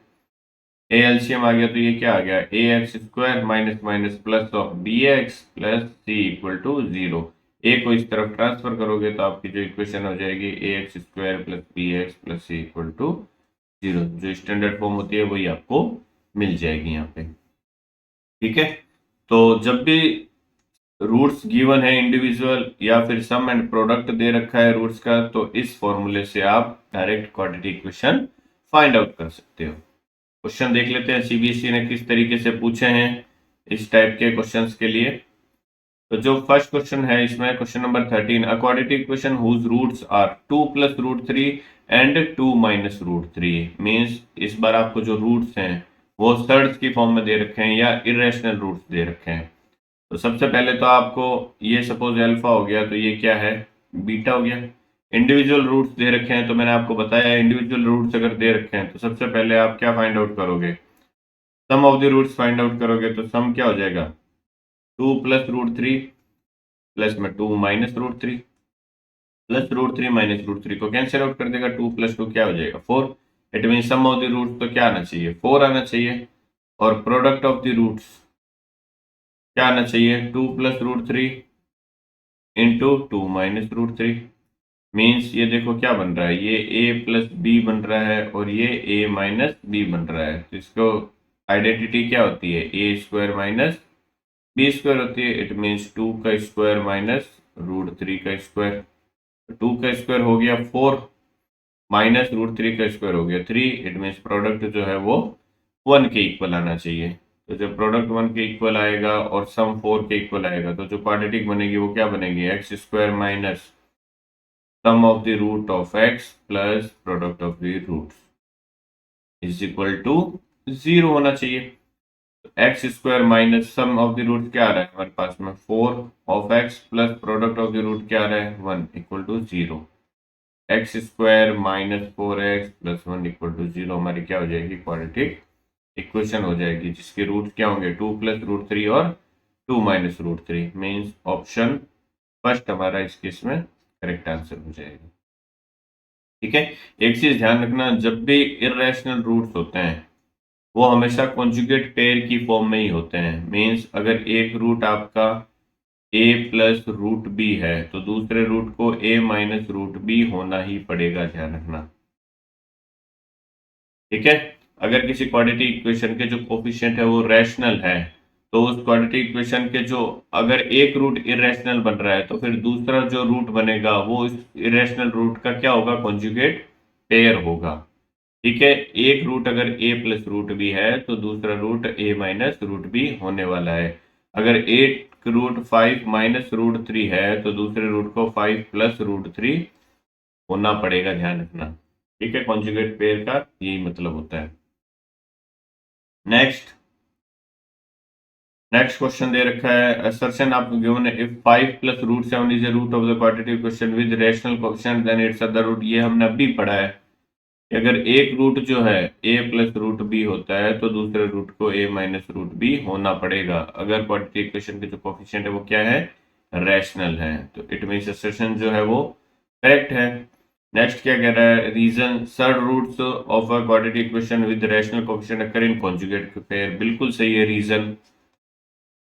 ए एलसीएम आ गया तो ये क्या आ गया, A X square minus minus plus of B x plus C equal to 0। A को इस तरफ ट्रांसफर करोगे तो आपकी जो इक्वेशन हो जाएगी A X square plus B x plus C equal to 0। जो स्टैंडर्ड फॉर्म होती है वही आपको मिल जाएगी यहाँ पे। ठीक है, तो जब भी रूट्स गिवन है इंडिविजुअल या फिर सम एंड प्रोडक्ट दे रखा है रूट्स का, तो इस फॉर्मूले से आप direct quadratic equation find out कर सकते हो। क्वेश्चन देख लेते हैं सीबीएसई ने किस तरीके से पूछे हैं इस टाइप के क्वेश्चंस के लिए। तो जो फर्स्ट क्वेश्चन है इसमें question number 13, a quadratic equation whose roots are 2 plus root 3 and 2 minus root 3। Means इस बार आपको जो रूट्स हैं वो सर्ड्स की फॉर्म में दे रखे हैं या इरेशनल रूट्स दे रखे हैं। तो सबसे पहले तो आपको ये सपोज अल्फा हो गया तो ये क्या है, बीटा हो गया। इंडिविजुअल रूट्स दे रखे हैं तो मैंने आपको बताया इंडिविजुअल रूट्स अगर दे रखे हैं तो सबसे पहले आप क्या फाइंड आउट करोगे, sum of the roots find out करोगे। तो सम क्या हो जाएगा, 2 प्लस रूट 3 प्लस में 2 minus root 3 plus root 3 minus root 3 को कैंसिल आउट कर देगा, 2 प्लस 2 क्या हो जाएगा 4। It mean sum of the roots तो क्या आना चाहिए, 4 आना चाहिए और प्रोडक्ट ऑफ द रूट्स क्या आना चाहिए, 2 plus root 3 into 2 minus root 3। Means ये देखो क्या बन रहा है, ये a प्लस बी बन रहा है और ये a माइनस बी बन रहा है। तो इसको आइडेंटिटी क्या होती है, ए स्क्वायर माइनस बी स्क्वायर होती है। इट मीन्स 2 का स्क्वायर माइनस रूट 3 का स्क्वायर। 2 का स्क्वायर हो गया 4 माइनस रूट 3 का स्क्वायर हो गया 3। इट मीन्स प्रोडक्ट जो है वो 1 के इक्वल आना चाहिए। तो जब प्रोडक्ट 1 के इक्वल आएगा और सम 4 के इक्वल आएगा तो जो क्वाड्रेटिक बनेगी वो क्या बनेगी, x square minus sum of the root of x plus product of the roots is equal to 0 होना चाहिए। X square minus sum of the root क्या आ रहा है हमारे पास में, 4 of x plus product of the root क्या आ रहा है 1 equal to 0। X square minus 4x plus 1 equal to 0 हमारी क्या हो जाएगी, क्वाड्रेटिक इक्वेशन हो जाएगी जिसके रूट क्या होंगे, 2 प्लस रूट 3 और 2 minus root 3। Means option first हमारा इस केस में करेक्ट आंसर हो जाएगा। ठीक है, एक चीज ध्यान रखना, जब भी इरेशनल रूट्स होते हैं वो हमेशा कॉन्जुगेट पेयर की फॉर्म में ही होते हैं। मीन्स अगर एक रूट आपका ए प्लस रूट बी है तो दूसरे रूट को ए माइनस रूट बी होना ही पड़ेगा, ध्यान रखना। ठीक है। अगर किसी क्वाड्रेटिक इक्वेशन के जो कोफिशिएंट है वो रैशनल है तो उस क्वाड्रेटिक इक्वेशन के जो अगर एक रूट इरेशनल बन रहा है तो फिर दूसरा जो रूट बनेगा वो इस इरेशनल रूट का क्या होगा, कॉन्जुगेट पेयर होगा। ठीक है। एक रूट अगर ए प्लस रूट बी है तो दूसरा रूट ए माइनस रूट बी होने वाला है। अगर एक रूट 5 माइनस रूट 3 है तो दूसरे रूट को 5 प्लस रूट 3 होना पड़ेगा, ध्यान रखना। ठीक है, कॉन्जुगेट पेयर का यही मतलब होता है। नेक्स्ट नेक्स्ट क्वेश्चन दे रखा है, असर्शन आपको गिवन है, if 5 plus root 7 is the root of the quadratic equation with rational coefficient then its other root. ये हमने अभी पढ़ा है कि अगर एक रूट जो है ए प्लस रूट बी होता है तो दूसरे रूट को ए माइनस रूट बी होना पड़ेगा अगर क्वाड्रेटिक इक्वेशन के जो कोएफिशिएंट है वो क्या है, रैशनल है। तो इट मींस असर्शन जो है वो करेक्ट है। नेक्स्ट क्या कह रहा है, reason surd roots of a quadratic equation with rational coefficient occur in conjugate pair. बिल्कुल सही है रीजन।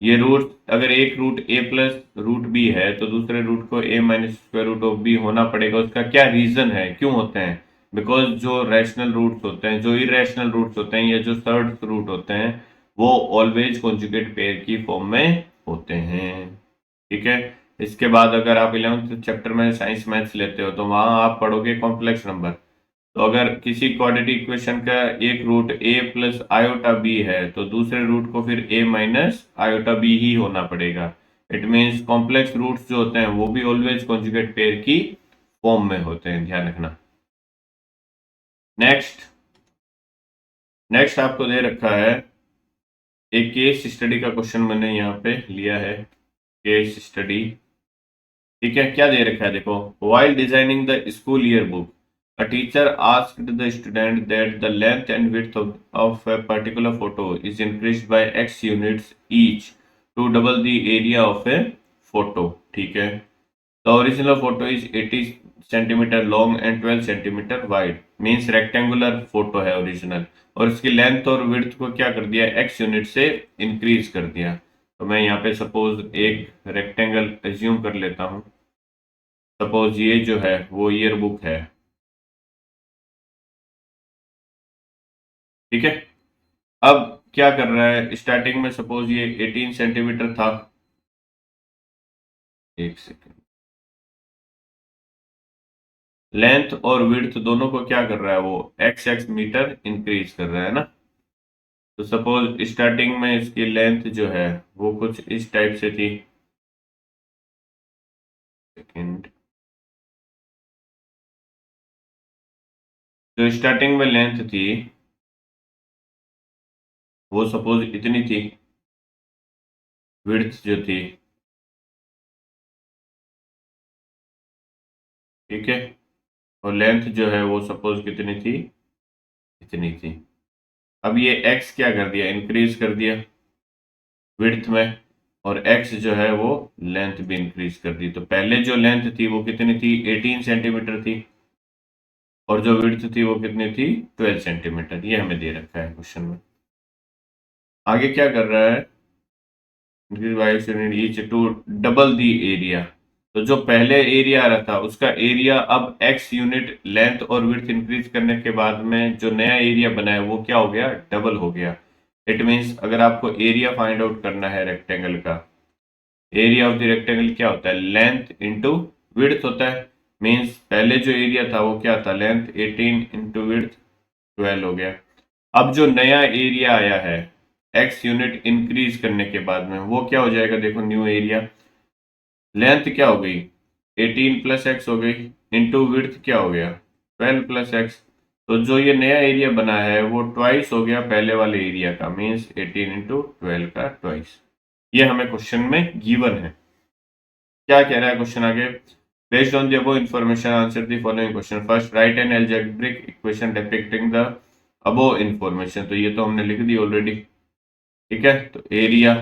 ये रूट अगर एक root A plus root B है तो दूसरे रूट को A minus square root of B होना पड़ेगा। उसका क्या रीजन है, क्यों होते हैं? बिकॉज जो रैशनल रूट्स होते हैं, जो इरेशनल रूट्स होते हैं या जो थर्ड रूट होते हैं वो ऑलवेज कॉन्जुगेट पेयर की फॉर्म में होते हैं। ठीक है। इसके बाद अगर आप 11th चैप्टर में साइंस मैथ्स लेते हो तो वहां आप पढ़ोगे कॉम्प्लेक्स नंबर। तो अगर किसी क्वाड्रेटिक इक्वेशन का एक root A plus iota B है तो दूसरे रूट को फिर ए माइनस आयोटा बी ही होना पड़ेगा। इट मीन्स कॉम्प्लेक्स रूट्स जो होते हैं वो भी ऑलवेज कॉन्जुगेट पेयर की फॉर्म में होते हैं, ध्यान रखना। नेक्स्ट नेक्स्ट आपको दे रखा है एक केस स्टडी का क्वेश्चन मैंने यहाँ पे लिया है, केस स्टडी। ठीक है, क्या दे रखा है देखो, while designing the school yearbook a teacher asked the student that the length and width of a particular photo is increased by x units each to double the area of a photo। ठीक है। the original photo is 80 centimetre long and 12 centimetre wide, means rectangular photo है original, और इसकी length और width को क्या कर दिया, x यूनिट से इंक्रीज कर दिया। तो मैं यहाँ पे सपोज एक रेक्टेंगल एज्यूम कर लेता हूँ। सपोज ये जो है वो ईयर बुक है। ठीक है। अब क्या कर रहा है, स्टार्टिंग में सपोज ये 18 सेंटीमीटर था। एक सेकेंड, लेंथ और विड्थ दोनों को क्या कर रहा है, वो एक्स एक्स मीटर इंक्रीज कर रहा है ना। तो सपोज स्टार्टिंग में इसकी लेंथ जो है वो कुछ इस टाइप से थी। सेकेंड, जो स्टार्टिंग में लेंथ थी वो सपोज इतनी थी, विड्थ जो थी। ठीक है। और लेंथ जो है वो सपोज कितनी थी, इतनी थी। अब ये x क्या कर दिया, इंक्रीज कर दिया विड्थ में, और x जो है वो लेंथ भी इंक्रीज कर दी। तो पहले जो लेंथ थी वो कितनी थी, 18 सेंटीमीटर थी, और जो विड्थ थी वो कितनी थी, 12 सेंटीमीटर। ये हमें दे रखा है क्वेश्चन में। आगे क्या कर रहा है, each to double the area. तो जो पहले एरिया आ रहा था उसका एरिया अब x यूनिट लेंथ और विड्थ इंक्रीज करने के बाद में जो नया एरिया बना है वो क्या हो गया, डबल हो गया। इट मीन्स अगर आपको एरिया फाइंड आउट करना है रेक्टेंगल का, एरिया ऑफ द रेक्टेंगल क्या होता है, लेंथ इंटू विड्थ होता है। मीन्स पहले जो एरिया था वो क्या था, लेंथ 18 इंटू विड्थ 12 हो गया। अब जो नया एरिया आया है x यूनिट इंक्रीज करने के बाद में वो क्या हो जाएगा, देखो न्यू एरिया, लेंथ क्या हो गई 18 प्लस एक्स हो गई, इंटू विड्थ क्या हो गया 12 प्लस एक्स। तो जो ये नया एरिया बना है वो ट्वाइस हो गया पहले वाले एरिया का, मीन्स 18 इंटू 12 का ट्वाइस। ये हमें क्वेश्चन में गिवन है। क्या कह रहा है क्वेश्चन आगे, based on the above information answer the following question. First, right N algebraic equation depicting the above information. तो ये तो हमने लिख दी ऑलरेडी। ठीक है। तो area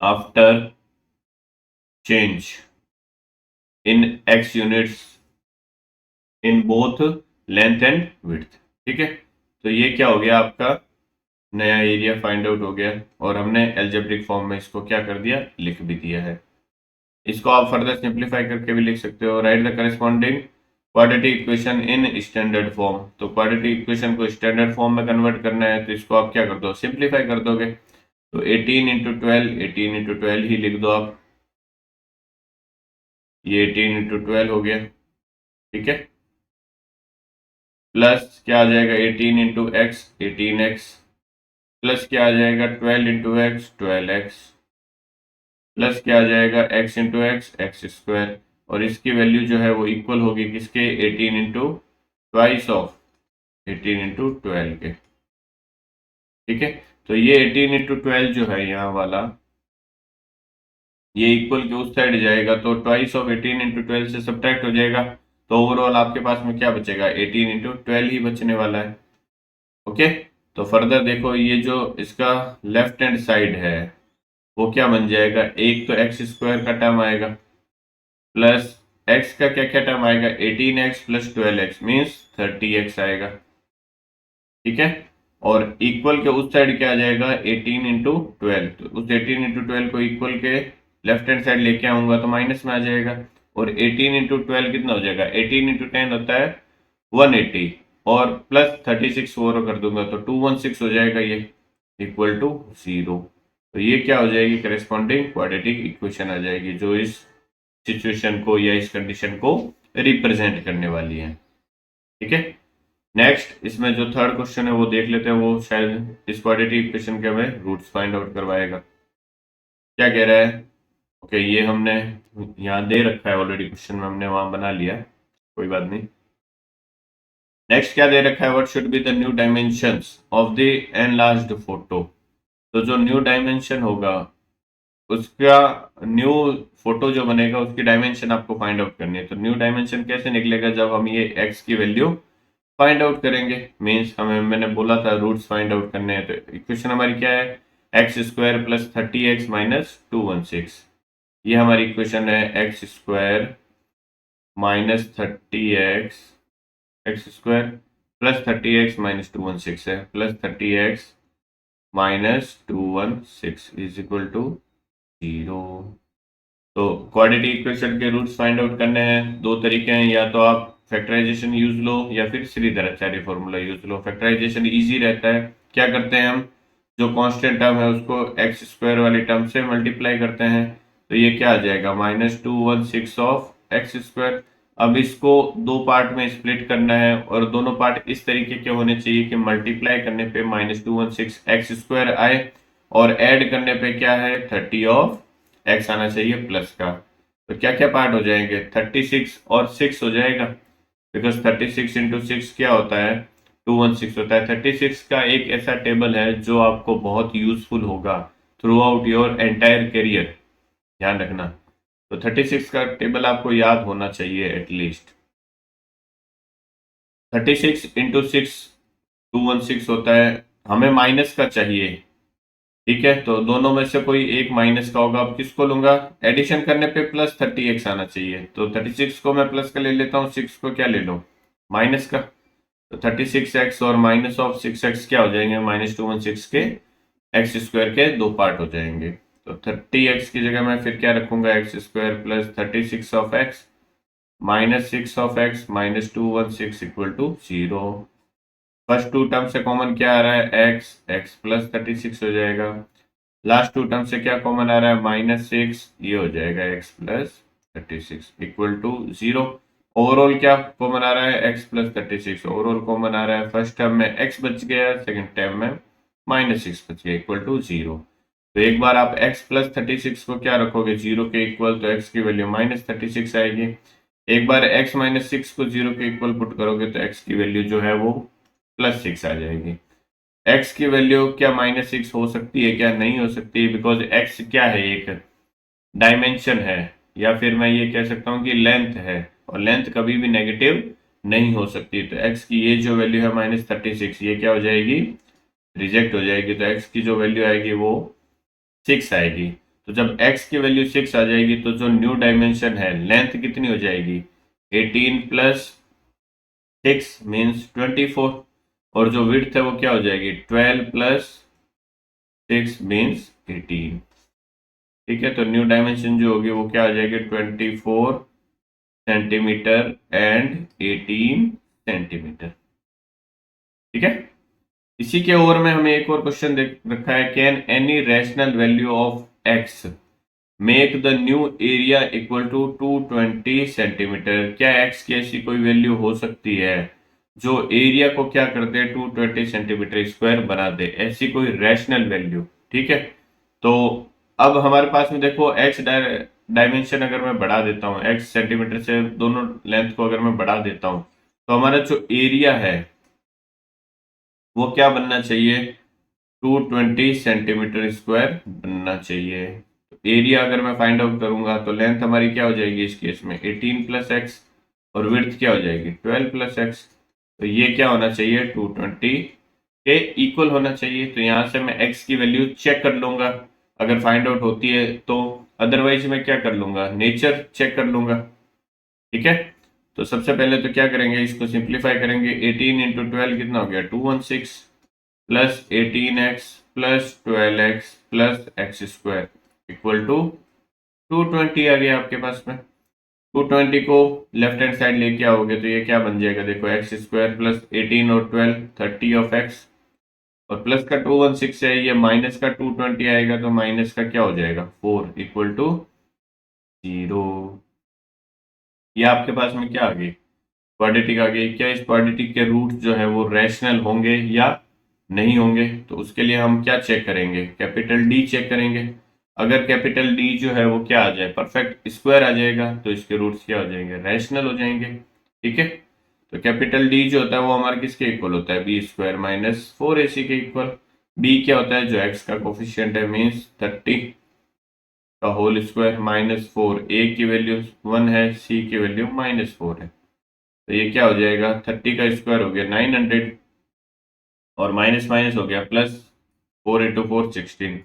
after change in x units in both length and width. ठीक है। तो ये क्या हो गया आपका नया एरिया फाइंड आउट हो गया और हमने एल्जेब्रिक फॉर्म में इसको क्या कर दिया, लिख भी दिया है। इसको आप फर्दर सिंप्लीफाई करके भी लिख सकते हो। Right the corresponding quadratic equation in standard form. तो क्वाड्रेटिक इक्वेशन को स्टैंडर्ड फॉर्म में कन्वर्ट करना है तो इसको आप क्या कर दो, सिंप्लीफाई कर दोगे। तो 18 ही लिख दो आप, ये 18 × 12 हो गया, ठीक है। प्लस क्या आ जाएगा 18 × x 18x, प्लस क्या आ जाएगा 12 × x 12x, प्लस क्या आ जाएगा x और इसकी वैल्यू जो है वो इक्वल होगी किसके, 18 इंटू ट्वाइस ऑफ 18 × 12 के, ठीक है। तो ये 18 × 12 जो है यहाँ वाला, ये इक्वल के उस साइड जाएगा तो ट्वाइस ऑफ 18 × 12 से सब्ट्रैक्ट हो जाएगा। तो ओवरऑल आपके पास में क्या बचेगा, 18 × 12 ही बचने वाला है। ओके, तो फर्दर देखो ये जो इसका लेफ्ट हैंड साइड है वो क्या बन जाएगा, एक तो x² का टर्म आएगा प्लस x का क्या क्या टर्म आएगा, 18x + 12x मीन्स 30x आएगा, ठीक है। और इक्वल के उस साइड क्या आ जाएगा 18 × 12, तो उस 18 × 12 को इक्वल के लेफ्ट हैंड साइड लेके आऊंगा तो माइनस में आ जाएगा। और 18 × 12 कितना हो जाएगा, 18 × 10 होता है 180 और प्लस 36 और कर दूंगा तो 216 हो जाएगा, ये इक्वल टू 0। तो ये क्या हो जाएगी, करेस्पॉन्डिंग क्वाड्रेटिक इक्वेशन आ जाएगी जो इस सिचुएशन को या इस कंडीशन को रिप्रेजेंट करने वाली है, ठीक है। नेक्स्ट इसमें जो थर्ड क्वेश्चन है वो देख लेते हैं, वो शायद इस क्वाड्रेटिक इक्वेशन के हमें रूट्स फाइंड आउट करवाएगा। क्या कह रहा है, ओके ये हमने यहाँ दे रखा है ऑलरेडी, क्वेश्चन में हमने वहां बना लिया, कोई बात नहीं। नेक्स्ट क्या दे रखा है, what should be the new dimensions of the enlarged photo. तो जो न्यू डायमेंशन होगा उसका, न्यू फोटो जो बनेगा उसकी डायमेंशन आपको फाइंड आउट करनी है। तो न्यू डायमेंशन कैसे निकलेगा, जब हम ये x की वैल्यू फाइंड आउट करेंगे, मीन्स हमें, मैंने बोला था रूट्स फाइंड आउट करने हैं। तो इक्वेशन हमारी क्या है, x² + 30x - 216, ये हमारी इक्वेशन है x² - 30x, x² + 30x - 216 है, plus 30x - 216 is equal to 0। तो क्वाड्रेटिक इक्वेशन के रूट्स फाइंड आउट करने हैं, दो तरीके हैं, या तो आप फैक्टराइजेशन यूज लो या फिर श्रीधराचार्य फॉर्मूला यूज लो। फैक्टराइजेशन इजी रहता है, क्या करते हैं हम, जो कांस्टेंट टर्म है उसको x² वाली टर्म से मल्टीप्लाई करते हैं, तो ये क्या आ जाएगा -216 ऑफ x²। अब इसको दो पार्ट में स्प्लिट करना है और दोनों पार्ट इस तरीके के होने चाहिए कि मल्टीप्लाई करने पे -216 x² आए और ऐड करने पे क्या है 30 ऑफ x आना चाहिए प्लस का। तो क्या क्या पार्ट हो जाएंगे, 36 और 6 हो जाएगा, बिकॉज 36 × 6 क्या होता है 216 होता है। 36 का एक ऐसा टेबल है जो आपको बहुत यूजफुल होगा through out your entire career, ध्यान रखना। तो 36 का टेबल आपको याद होना चाहिए एटलीस्ट। 36 × 6 216 होता है, हमें माइनस का चाहिए, ठीक है। तो दोनों में से कोई एक माइनस का होगा, अब किसको लूंगा, एडिशन करने पे प्लस 30x आना चाहिए, तो 36 को मैं प्लस का ले लेता हूँ, 6 को क्या ले लो, माइनस का। तो 36x और -6x क्या हो जाएंगे, -216 के x² के दो पार्ट हो जाएंगे। तो 30x की जगह मैं फिर क्या रखूंगा, x² + 36 of x -6 of x -216 equal to 0। First two term से कॉमन क्या आ रहा है, x + 36 हो जाएगा। लास्ट टू टर्म से क्या कॉमन आ रहा है, -6, ये हो जाएगा x + 36 इक्वल टू 0। ओवरऑल क्या कॉमन आ रहा है, x + 36 ओवरऑल कॉमन आ रहा है। फर्स्ट टर्म में x बच गया, सेकंड टर्म में -6 बच गया इक्वल टू 0। तो एक बार आप x + 36 को क्या रखोगे 0 के इक्वल, तो x की वैल्यू -36 आएगी। एक बार x - 6 को 0 के इक्वल पुट करोगे तो x की वैल्यू जो है वो +6 आ जाएगी। x की वैल्यू क्या -6 हो सकती है, क्या नहीं हो सकती, बिकॉज x क्या है, एक डायमेंशन है, या फिर मैं ये कह सकता हूँ कि लेंथ है, और लेंथ कभी भी नेगेटिव नहीं हो सकती। तो x की ये जो वैल्यू है -36, ये क्या हो जाएगी, रिजेक्ट हो जाएगी। तो x की जो वैल्यू आएगी वो 6 आएगी। तो जब x की वैल्यू 6 आ जाएगी तो जो न्यू डायमेंशन है, लेंथ कितनी हो जाएगी, 18 + 6 मीन्स 24। और जो विड्थ है वो क्या हो जाएगी 12 प्लस 6 मीन्स 18। ठीक है, तो न्यू डायमेंशन जो होगी वो क्या हो जाएगी 24 सेंटीमीटर एंड 18 सेंटीमीटर। ठीक है, इसी के ओर में हमें एक और क्वेश्चन देख रखा है, can any rational value of x make the new area equal to 220 centimetre. क्या एक्स की ऐसी कोई वैल्यू हो सकती है जो एरिया को क्या कर दे 220 सेंटीमीटर स्क्वायर बना दे, ऐसी कोई रैशनल वैल्यू। ठीक है, तो अब हमारे पास में देखो एक्स डायमेंशन अगर मैं बढ़ा देता हूँ, एक्स सेंटीमीटर से दोनों लेंथ को अगर मैं बढ़ा देता हूँ, तो हमारा जो एरिया है वो क्या बनना चाहिए 220 सेंटीमीटर स्क्वायर बनना चाहिए। एरिया अगर मैं फाइंड आउट करूंगा तो लेंथ हमारी क्या हो जाएगी इस केस में 18 प्लस एक्स, और विड्थ क्या हो जाएगी 12 प्लस एक्स। तो ये क्या होना चाहिए 220 के इक्वल होना चाहिए। तो यहां से मैं एक्स की वैल्यू चेक कर लूंगा अगर फाइंड आउट होती है तो, अदरवाइज मैं क्या कर लूंगा नेचर चेक कर लूंगा। ठीक है, तो सबसे पहले तो क्या करेंगे, इसको सिंप्लीफाई करेंगे। 18 इंटू 12 कितना हो गया 216 plus 18x plus 12x plus x square equal to 220 आ गया आपके पास में। 220 को लेफ्ट हैंड साइड लेके आओगे तो ये क्या बन जाएगा, देखो एक्स स्क्वायर प्लस 18 और 12 30 ऑफ एक्स, और प्लस का 216 है, ये माइनस का 220 आएगा तो माइनस का क्या हो जाएगा 4 इक्वल टू 0। ये आपके पास में क्या आ गई क्वाड्रेटिक आ गई। क्या इस क्वाड्रेटिक के रूट जो है वो रैशनल होंगे या नहीं होंगे, तो उसके लिए हम क्या चेक करेंगे कैपिटल डी चेक करेंगे। अगर कैपिटल डी जो है वो क्या आ जाए परफेक्ट स्क्वायर आ जाएगा तो इसके रूट्स क्या हो जाएंगे रैशनल हो जाएंगे। ठीक है, तो कैपिटल डी जो होता है वो हमारे किसके इक्वल होता है बी स्क्वायर माइनस 4ac के इक्वल। बी क्या होता है जो एक्स का कोफिशियंट है मीन्स 30 का होल स्क्वायर माइनस 4, ए की वैल्यू 1 है, सी की वैल्यू -4 है। तो ये क्या हो जाएगा 30 का स्क्वायर हो गया 900 और माइनस माइनस हो गया प्लस, 4 इंटू 4 16।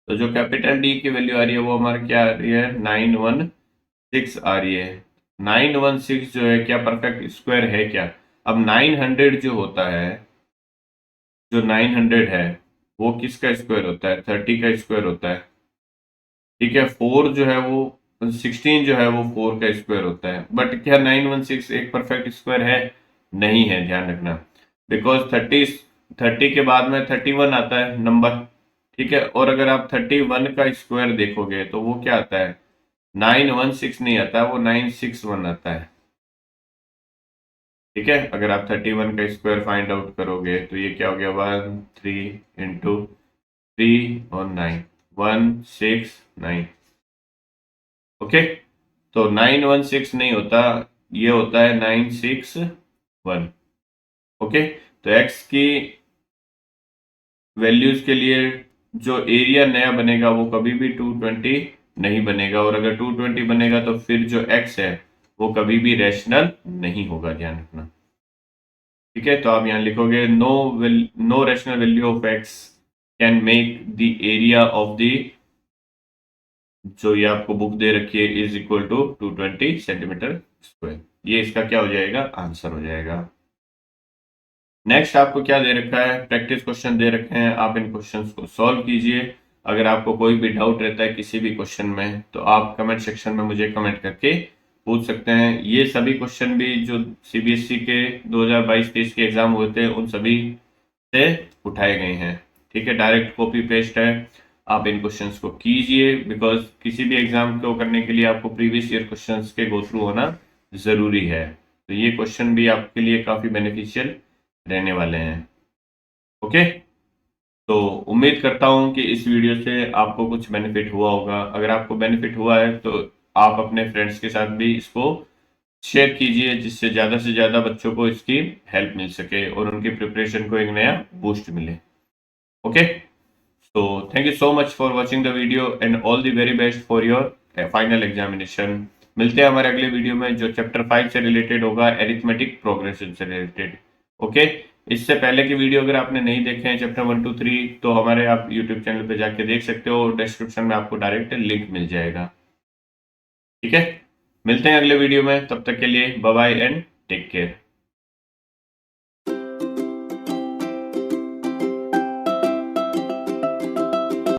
तो जो कैपिटल डी की वैल्यू आ रही है वो हमारी क्या आ रही है 916 आ रही है। 916 जो है क्या परफेक्ट स्क्वायर है क्या। अब 900 जो होता है, जो 900 है वो किसका स्क्वायर होता है 30 का स्क्वायर होता है। ठीक है, 4 जो है वो 16 जो है वो 4 का स्क्वायर होता है। बट क्या 916 एक परफेक्ट स्क्वायर है, नहीं है, ध्यान रखना। बिकॉज 30 के बाद में 31 आता है नंबर। ठीक है, और अगर आप 31 का स्क्वायर देखोगे तो वो क्या आता है 916 नहीं आता, वो 961 आता है। ठीक है, अगर आप 31 का स्क्वायर फाइंड आउट करोगे तो ये क्या हो गया 1 3 इंटू 3 और 9 169। ओके, तो 916 नहीं होता, ये होता है 961। ओके, तो एक्स की वैल्यूज के लिए जो एरिया नया बनेगा वो कभी भी 220 नहीं बनेगा, और अगर 220 बनेगा तो फिर जो एक्स है वो कभी भी रैशनल नहीं होगा, ध्यान रखना। ठीक है, तो आप यहाँ लिखोगे no rational value of x can make the area of the, जो ये आपको बुक दे रखी है, is equal to 220 centimetre square. ये इसका क्या हो जाएगा आंसर हो जाएगा। नेक्स्ट आपको क्या दे रखा है, प्रैक्टिस क्वेश्चन दे रखे हैं, आप इन क्वेश्चंस को सॉल्व कीजिए। अगर आपको कोई भी डाउट रहता है किसी भी क्वेश्चन में तो आप कमेंट सेक्शन में मुझे कमेंट करके पूछ सकते हैं। ये सभी क्वेश्चन भी जो सीबीएसई के 2022-23 के एग्जाम हुए थे उन सभी से उठाए गए हैं। ठीक है, डायरेक्ट कॉपी पेस्ट है, आप इन क्वेश्चंस को कीजिए। बिकॉज किसी भी एग्जाम को करने के लिए आपको प्रीवियस ईयर क्वेश्चंस के गो थ्रू होना जरूरी है। तो ये क्वेश्चन भी आपके लिए काफी बेनिफिशियल रहने वाले हैं। ओके, तो उम्मीद करता हूं कि इस वीडियो से आपको कुछ बेनिफिट हुआ होगा। अगर आपको बेनिफिट हुआ है तो आप अपने फ्रेंड्स के साथ भी इसको शेयर कीजिए, जिससे ज़्यादा से ज़्यादा बच्चों को इसकी हेल्प मिल सके और उनकी प्रिपरेशन को एक नया बूस्ट मिले। Okay, so thank you so much for watching the video and all the very best for your final examination। मिलते हैं हमारे अगले वीडियो में जो चैप्टर 5 से रिलेटेड होगा, एरिथमेटिक प्रोग्रेशन से रिलेटेड। ओके, इससे पहले की वीडियो अगर आपने नहीं देखे हैं चैप्टर 1 2 3 तो हमारे आप यूट्यूब चैनल पे जाके देख सकते हो, डिस्क्रिप्शन में आपको डायरेक्ट लिंक मिल जाएगा। ठीक है, मिलते हैं अगले वीडियो में, तब तक के लिए bye bye and take care.